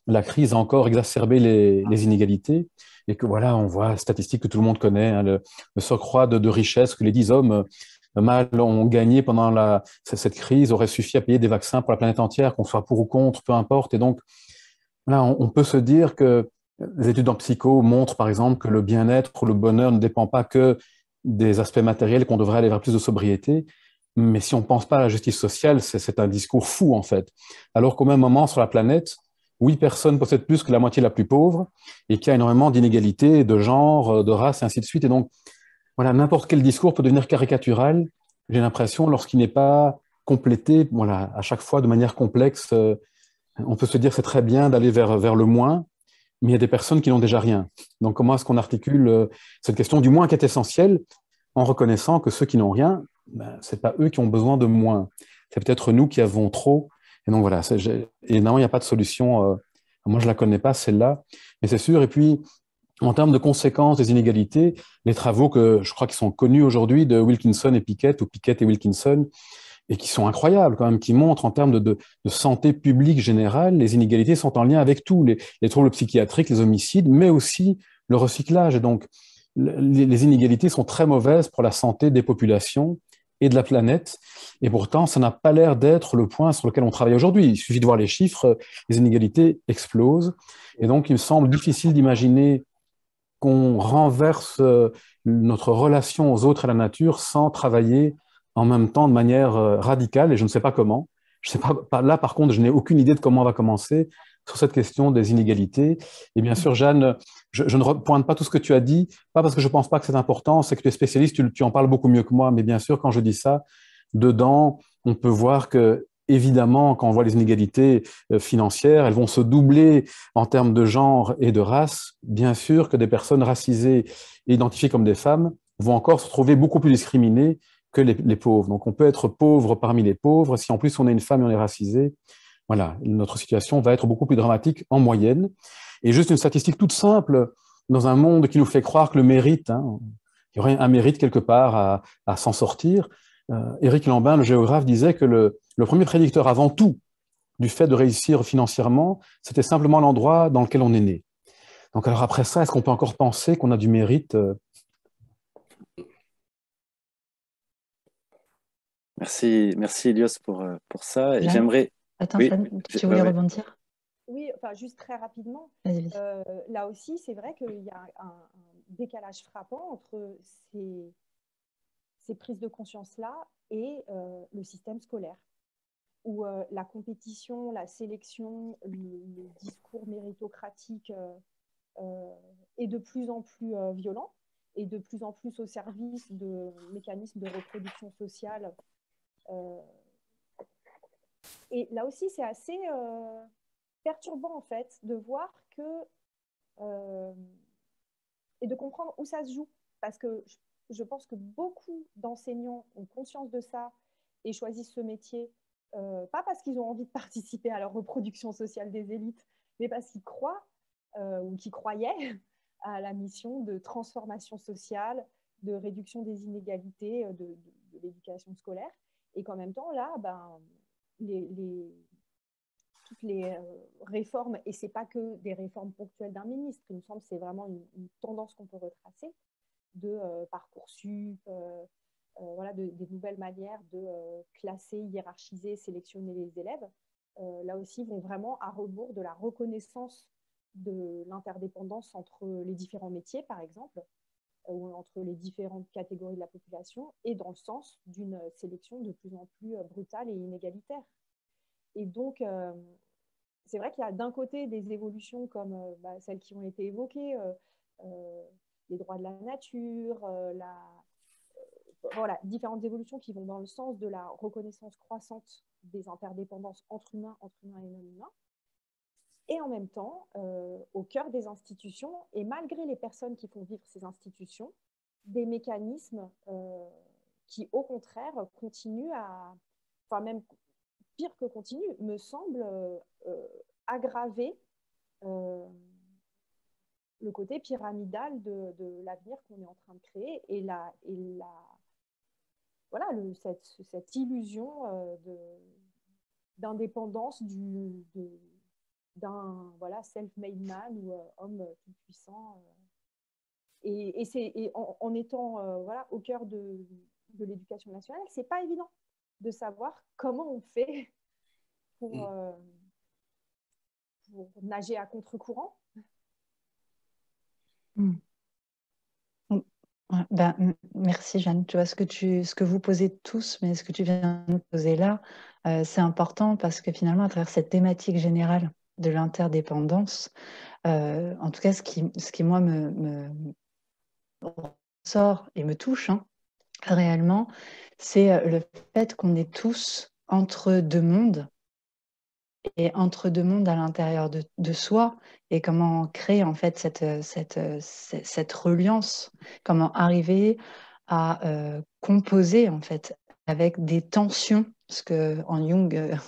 la crise a encore exacerbé les inégalités et que voilà, on voit la statistique que tout le monde connaît, hein, le surcroît de richesse que les 10 hommes mal ont gagné pendant cette crise aurait suffi à payer des vaccins pour la planète entière, qu'on soit pour ou contre, peu importe. Et donc, là, on peut se dire que les études en psycho montrent, par exemple, que le bien-être ou le bonheur ne dépend pas que des aspects matériels, qu'on devrait aller vers plus de sobriété. Mais si on ne pense pas à la justice sociale, c'est un discours fou, en fait. Alors qu'au même moment, sur la planète, 8 personnes possèdent plus que la moitié la plus pauvre et qu'il y a énormément d'inégalités de genre, de race, et ainsi de suite. Et donc, voilà, n'importe quel discours peut devenir caricatural, j'ai l'impression, lorsqu'il n'est pas complété, voilà, à chaque fois de manière complexe. On peut se dire c'est très bien d'aller vers le moins, mais il y a des personnes qui n'ont déjà rien. Donc, comment est-ce qu'on articule cette question du moins qui est essentielle en reconnaissant que ceux qui n'ont rien, ben, ce n'est pas eux qui ont besoin de moins. C'est peut-être nous qui avons trop. Et donc, voilà. Et non, il n'y a pas de solution. Moi, je ne la connais pas, celle-là. Mais c'est sûr. Et puis, en termes de conséquences des inégalités, les travaux que je crois qui sont connus aujourd'hui de Wilkinson et Pickett, ou Pickett et Wilkinson, et qui sont incroyables quand même, qui montrent en termes de santé publique générale, les inégalités sont en lien avec tout, les troubles psychiatriques, les homicides, mais aussi le recyclage. Et donc, les inégalités sont très mauvaises pour la santé des populations et de la planète. Et pourtant, ça n'a pas l'air d'être le point sur lequel on travaille aujourd'hui. Il suffit de voir les chiffres, les inégalités explosent. Et donc, il me semble difficile d'imaginer qu'on renverse notre relation aux autres et à la nature sans travailler en même temps de manière radicale, et je ne sais pas comment. Je sais pas, là, par contre, je n'ai aucune idée de comment on va commencer sur cette question des inégalités. Et bien sûr, Jeanne, je ne pointe pas tout ce que tu as dit, pas parce que je ne pense pas que c'est important, c'est que tu es spécialiste, tu en parles beaucoup mieux que moi, mais bien sûr, quand je dis ça, dedans, on peut voir que, évidemment, quand on voit les inégalités financières, elles vont se doubler en termes de genre et de race. Bien sûr que des personnes racisées et identifiées comme des femmes vont encore se trouver beaucoup plus discriminées que les pauvres. Donc, on peut être pauvre parmi les pauvres. Si en plus on est une femme et on est racisé, voilà, notre situation va être beaucoup plus dramatique en moyenne. Et juste une statistique toute simple, dans un monde qui nous fait croire que le mérite, hein, il y aurait un mérite quelque part à s'en sortir. Éric Lambin, le géographe, disait que le premier prédicteur avant tout du fait de réussir financièrement, c'était simplement l'endroit dans lequel on est né. Donc alors après ça, est-ce qu'on peut encore penser qu'on a du mérite? Merci, merci Elios pour ça. Et Jeanne, j'aimerais... attends, Oui, Jeanne, tu ouais, voulais ouais. rebondir? Oui, enfin, juste très rapidement, Vas-y, vas-y. là aussi, c'est vrai qu'il y a un décalage frappant entre ces prises de conscience-là et le système scolaire, où la compétition, la sélection, le discours méritocratique est de plus en plus violent et de plus en plus au service de mécanismes de reproduction sociale. Et là aussi, c'est assez perturbant, en fait, de voir que... et de comprendre où ça se joue. Parce que je pense que beaucoup d'enseignants ont conscience de ça et choisissent ce métier, pas parce qu'ils ont envie de participer à la reproduction sociale des élites, mais parce qu'ils croient ou qu'ils croyaient à la mission de transformation sociale, de réduction des inégalités de l'éducation scolaire. Et qu'en même temps, là, ben, toutes les réformes, et ce n'est pas que des réformes ponctuelles d'un ministre, il me semble que c'est vraiment une tendance qu'on peut retracer, de Parcoursup, voilà, des nouvelles manières de classer, hiérarchiser, sélectionner les élèves, là aussi vont vraiment à rebours de la reconnaissance de l'interdépendance entre les différents métiers, par exemple, ou entre les différentes catégories de la population, et dans le sens d'une sélection de plus en plus brutale et inégalitaire. Et donc, c'est vrai qu'il y a d'un côté des évolutions comme celles qui ont été évoquées, les droits de la nature, voilà, différentes évolutions qui vont dans le sens de la reconnaissance croissante des interdépendances entre humains et non humains. Et en même temps, au cœur des institutions, et malgré les personnes qui font vivre ces institutions, des mécanismes qui, au contraire, continuent à... Enfin, même pire que continue, me semble aggraver le côté pyramidal de l'avenir qu'on est en train de créer et voilà, cette illusion d'indépendance d'un voilà, self-made man ou homme tout puissant. Et en étant voilà, au cœur de l'éducation nationale, c'est pas évident de savoir comment on fait pour nager à contre-courant. Ben, merci Jeanne. Tu vois ce que vous posez tous, mais ce que tu viens de poser là, c'est important parce que finalement, à travers cette thématique générale de l'interdépendance, en tout cas, ce qui moi me sort et me touche réellement, c'est le fait qu'on est tous entre deux mondes et entre deux mondes à l'intérieur de soi, et comment créer en fait cette reliance, comment arriver à composer en fait avec des tensions, parce qu'en Jung,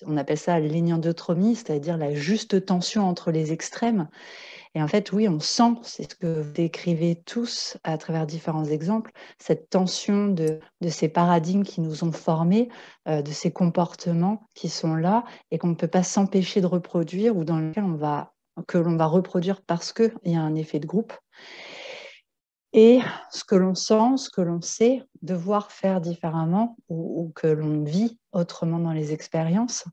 on appelle ça l'éniandotromie, c'est-à-dire la juste tension entre les extrêmes. Et en fait, oui, on sent, c'est ce que vous décrivez tous à travers différents exemples, cette tension de ces paradigmes qui nous ont formés, de ces comportements qui sont là et qu'on ne peut pas s'empêcher de reproduire ou dans lequel que l'on va reproduire parce qu'il y a un effet de groupe. Et ce que l'on sent, ce que l'on sait devoir faire différemment ou que l'on vit autrement dans les expériences,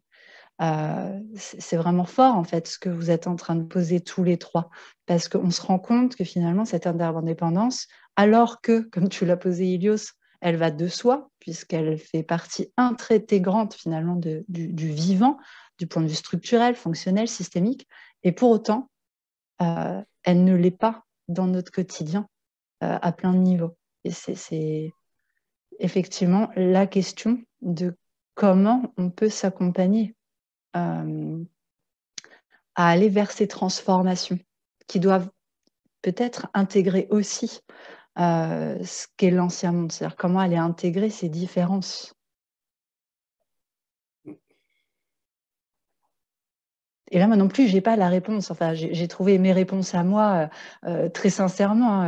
C'est vraiment fort, en fait, ce que vous êtes en train de poser tous les trois, parce qu'on se rend compte que finalement, cette interdépendance, alors que, comme tu l'as posé, Ilios, elle va de soi, puisqu'elle fait partie intégrante, finalement, du vivant, du point de vue structurel, fonctionnel, systémique, et pour autant, elle ne l'est pas dans notre quotidien à plein de niveaux. Et c'est effectivement la question de comment on peut s'accompagner à aller vers ces transformations qui doivent peut-être intégrer aussi ce qu'est l'ancien monde, c'est-à-dire comment aller intégrer ces différences. Et là, moi non plus, je n'ai pas la réponse. Enfin, j'ai trouvé mes réponses à moi très sincèrement.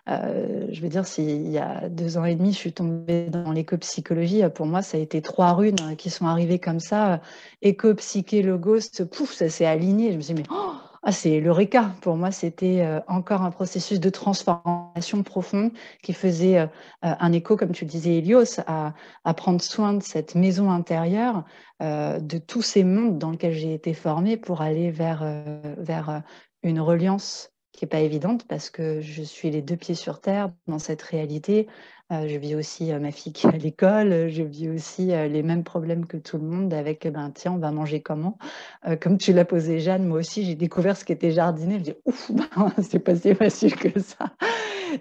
Je veux dire, s'il y a 2 ans et demi, je suis tombée dans l'éco-psychologie, pour moi, ça a été 3 runes qui sont arrivées comme ça. Éco, psyché, logos, pouf, ça s'est aligné. Je me suis dit, mais c'est l'eureka. Pour moi, c'était encore un processus de transformation profonde qui faisait un écho, comme tu le disais, Hélios, à prendre soin de cette maison intérieure, de tous ces mondes dans lesquels j'ai été formée pour aller vers une reliance qui n'est pas évidente parce que je suis les 2 pieds sur terre dans cette réalité. Je vis aussi ma fille qui est à l'école, je vis aussi les mêmes problèmes que tout le monde avec, tiens, on va manger comment? Comme tu l'as posé, Jeanne, moi aussi, j'ai découvert ce qu'était jardiner. Je me dis, ouf, c'est pas si facile que ça.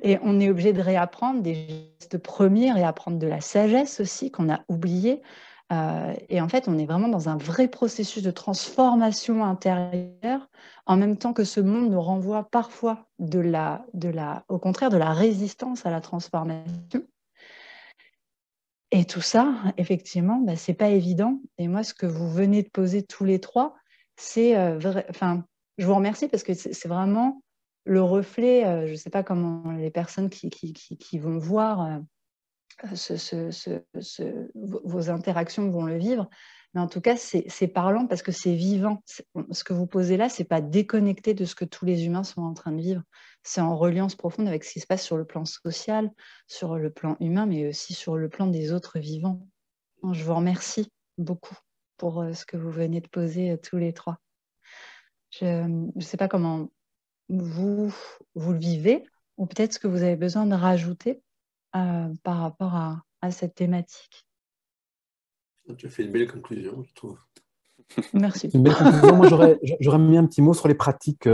Et on est obligé de réapprendre des gestes premiers, réapprendre de la sagesse aussi qu'on a oublié. Et en fait, on est vraiment dans un vrai processus de transformation intérieure, en même temps que ce monde nous renvoie parfois au contraire, de la résistance à la transformation. Et tout ça, effectivement, c'est pas évident. Et moi, ce que vous venez de poser tous les trois, c'est je vous remercie parce que c'est vraiment le reflet, je ne sais pas comment les personnes qui vont voir vos interactions vont le vivre. Mais en tout cas, c'est parlant parce que c'est vivant. Ce que vous posez là, ce n'est pas déconnecté de ce que tous les humains sont en train de vivre. C'est en reliance profonde avec ce qui se passe sur le plan social, sur le plan humain, mais aussi sur le plan des autres vivants. Je vous remercie beaucoup pour ce que vous venez de poser tous les trois. Je ne sais pas comment vous le vivez, ou peut-être ce que vous avez besoin de rajouter par rapport à cette thématique. Tu as fait une belle conclusion, je trouve. Merci. Une belle conclusion. Moi, j'aurais mis un petit mot sur les pratiques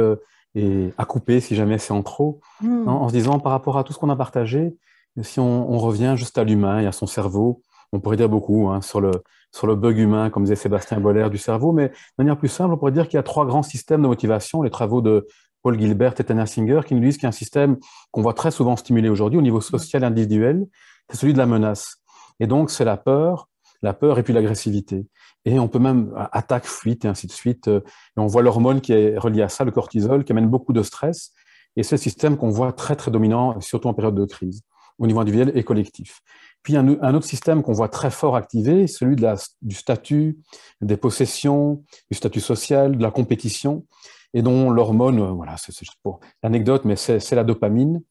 et à couper si jamais c'est en trop, en se disant par rapport à tout ce qu'on a partagé, si on revient juste à l'humain et à son cerveau, on pourrait dire beaucoup sur le bug humain, comme disait Sébastien Boller, du cerveau, mais de manière plus simple, on pourrait dire qu'il y a 3 grands systèmes de motivation, les travaux de Paul Gilbert et Tania Singer, qui nous disent qu'il y a un système qu'on voit très souvent stimulé aujourd'hui au niveau social et individuel, c'est celui de la menace. Et donc, c'est la peur et puis l'agressivité. Et on peut même attaque, fuite et ainsi de suite. Et on voit l'hormone qui est reliée à ça, le cortisol, qui amène beaucoup de stress. Et c'est le système qu'on voit très, très dominant, surtout en période de crise, au niveau individuel et collectif. Puis un autre système qu'on voit très fort activé, celui du statut, des possessions, du statut social, de la compétition, et dont l'hormone, voilà, c'est juste pour l'anecdote, mais c'est la dopamine.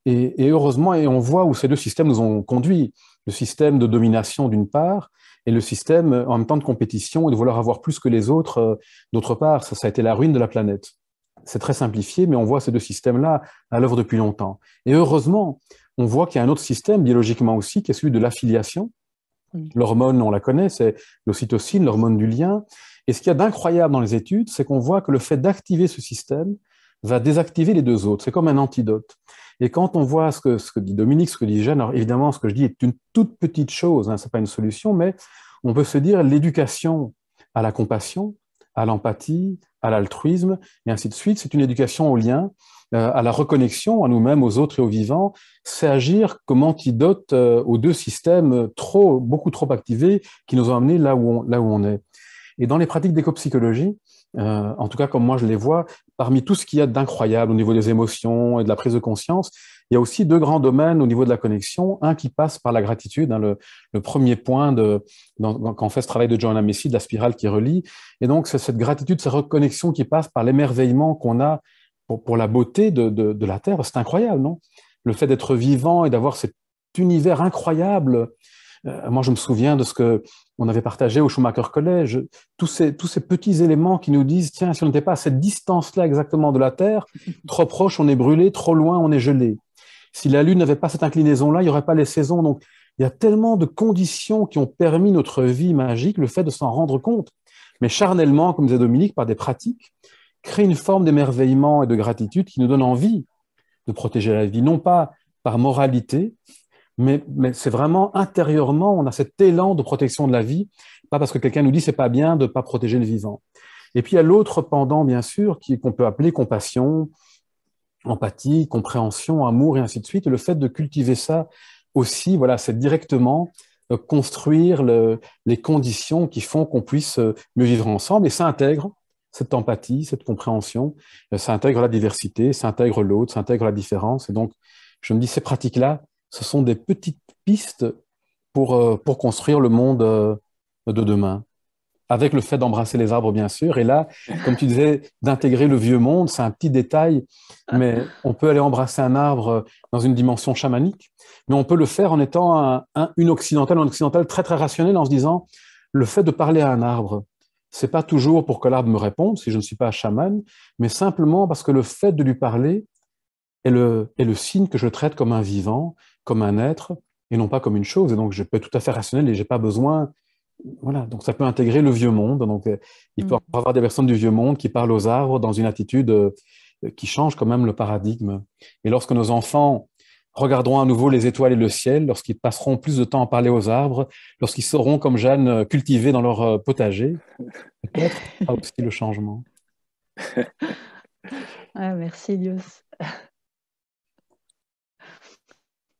Et heureusement, et on voit où ces 2 systèmes nous ont conduits. Le système de domination d'une part, et le système en même temps de compétition et de vouloir avoir plus que les autres d'autre part. Ça a été la ruine de la planète. C'est très simplifié, mais on voit ces 2 systèmes-là à l'œuvre depuis longtemps. Et heureusement, on voit qu'il y a un autre système, biologiquement aussi, qui est celui de l'affiliation. L'hormone, on la connaît, c'est l'ocytocine, l'hormone du lien. Et ce qu'il y a d'incroyable dans les études, c'est qu'on voit que le fait d'activer ce système va désactiver les 2 autres. C'est comme un antidote. Et quand on voit ce que dit Dominique, ce que dit Jeanne, alors évidemment, ce que je dis est une toute petite chose, ce n'est pas une solution, mais on peut se dire l'éducation à la compassion, à l'empathie, à l'altruisme, et ainsi de suite, c'est une éducation au lien, à la reconnexion à nous-mêmes, aux autres et aux vivants. C'est agir comme antidote aux 2 systèmes beaucoup trop activés qui nous ont amenés là où on est. Et dans les pratiques d'éco-psychologie, en tout cas comme moi je les vois, parmi tout ce qu'il y a d'incroyable au niveau des émotions et de la prise de conscience, il y a aussi 2 grands domaines au niveau de la connexion. Un qui passe par la gratitude, le premier point quand on fait ce travail de Joanna Macy, de la spirale qui relie. Et donc c'est cette gratitude, cette reconnexion qui passe par l'émerveillement qu'on a pour la beauté de la Terre. C'est incroyable, non? Le fait d'être vivant et d'avoir cet univers incroyable Moi, je me souviens de ce qu'on avait partagé au Schumacher College, tous ces petits éléments qui nous disent, tiens, si on n'était pas à cette distance-là exactement de la Terre, trop proche, on est brûlé, trop loin, on est gelé. Si la Lune n'avait pas cette inclinaison-là, il n'y aurait pas les saisons. Donc, il y a tellement de conditions qui ont permis notre vie magique, le fait de s'en rendre compte. Mais charnellement, comme disait Dominique, par des pratiques, crée une forme d'émerveillement et de gratitude qui nous donne envie de protéger la vie, non pas par moralité, mais c'est vraiment intérieurement, on a cet élan de protection de la vie, pas parce que quelqu'un nous dit c'est pas bien de ne pas protéger le vivant. Et puis il y a l'autre pendant, bien sûr, qu'on peut appeler compassion, empathie, compréhension, amour et ainsi de suite. Et le fait de cultiver ça aussi, voilà, c'est directement construire les conditions qui font qu'on puisse mieux vivre ensemble. Et ça intègre cette empathie, cette compréhension, ça intègre la diversité, ça intègre l'autre, ça intègre la différence. Et donc, je me dis, ces pratiques-là, ce sont des petites pistes pour construire le monde de demain, avec le fait d'embrasser les arbres, bien sûr. Et là, comme tu disais, d'intégrer le vieux monde, c'est un petit détail, mais on peut aller embrasser un arbre dans une dimension chamanique, mais on peut le faire en étant une occidentale, un occidental très, très rationnel, en se disant, le fait de parler à un arbre, c'est pas toujours pour que l'arbre me réponde, si je ne suis pas chaman, mais simplement parce que le fait de lui parler est le signe que je traite comme un vivant, comme un être, et non pas comme une chose. Et donc, je peux être tout à fait rationnel et j'ai pas besoin. Voilà, donc ça peut intégrer le vieux monde. Donc, il peut y avoir des personnes du vieux monde qui parlent aux arbres dans une attitude qui change quand même le paradigme. Et lorsque nos enfants regarderont à nouveau les étoiles et le ciel, lorsqu'ils passeront plus de temps à parler aux arbres, lorsqu'ils sauront, comme Jeanne, cultiver dans leur potager, peut-être ça aussi le changement. Ah, merci, Ilios.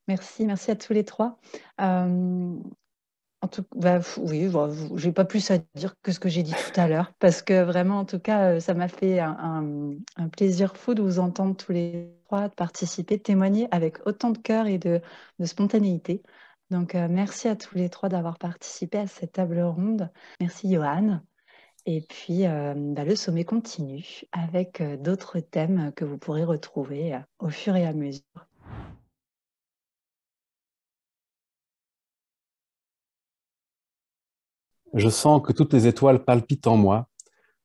Merci à tous les trois. En tout, oui, je n'ai pas plus à dire que ce que j'ai dit tout à l'heure, parce que vraiment, en tout cas, ça m'a fait un plaisir fou de vous entendre tous les trois, de participer, de témoigner avec autant de cœur et de spontanéité. Donc, merci à tous les trois d'avoir participé à cette table ronde. Merci, Johan. Et puis, le sommet continue avec d'autres thèmes que vous pourrez retrouver au fur et à mesure. Je sens que toutes les étoiles palpitent en moi.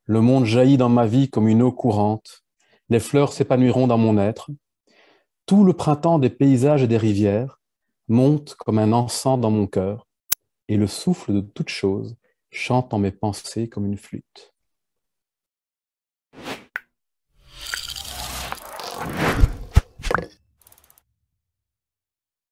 Le monde jaillit dans ma vie comme une eau courante. Les fleurs s'épanouiront dans mon être. Tout le printemps des paysages et des rivières monte comme un encens dans mon cœur, et le souffle de toute chose chante en mes pensées comme une flûte.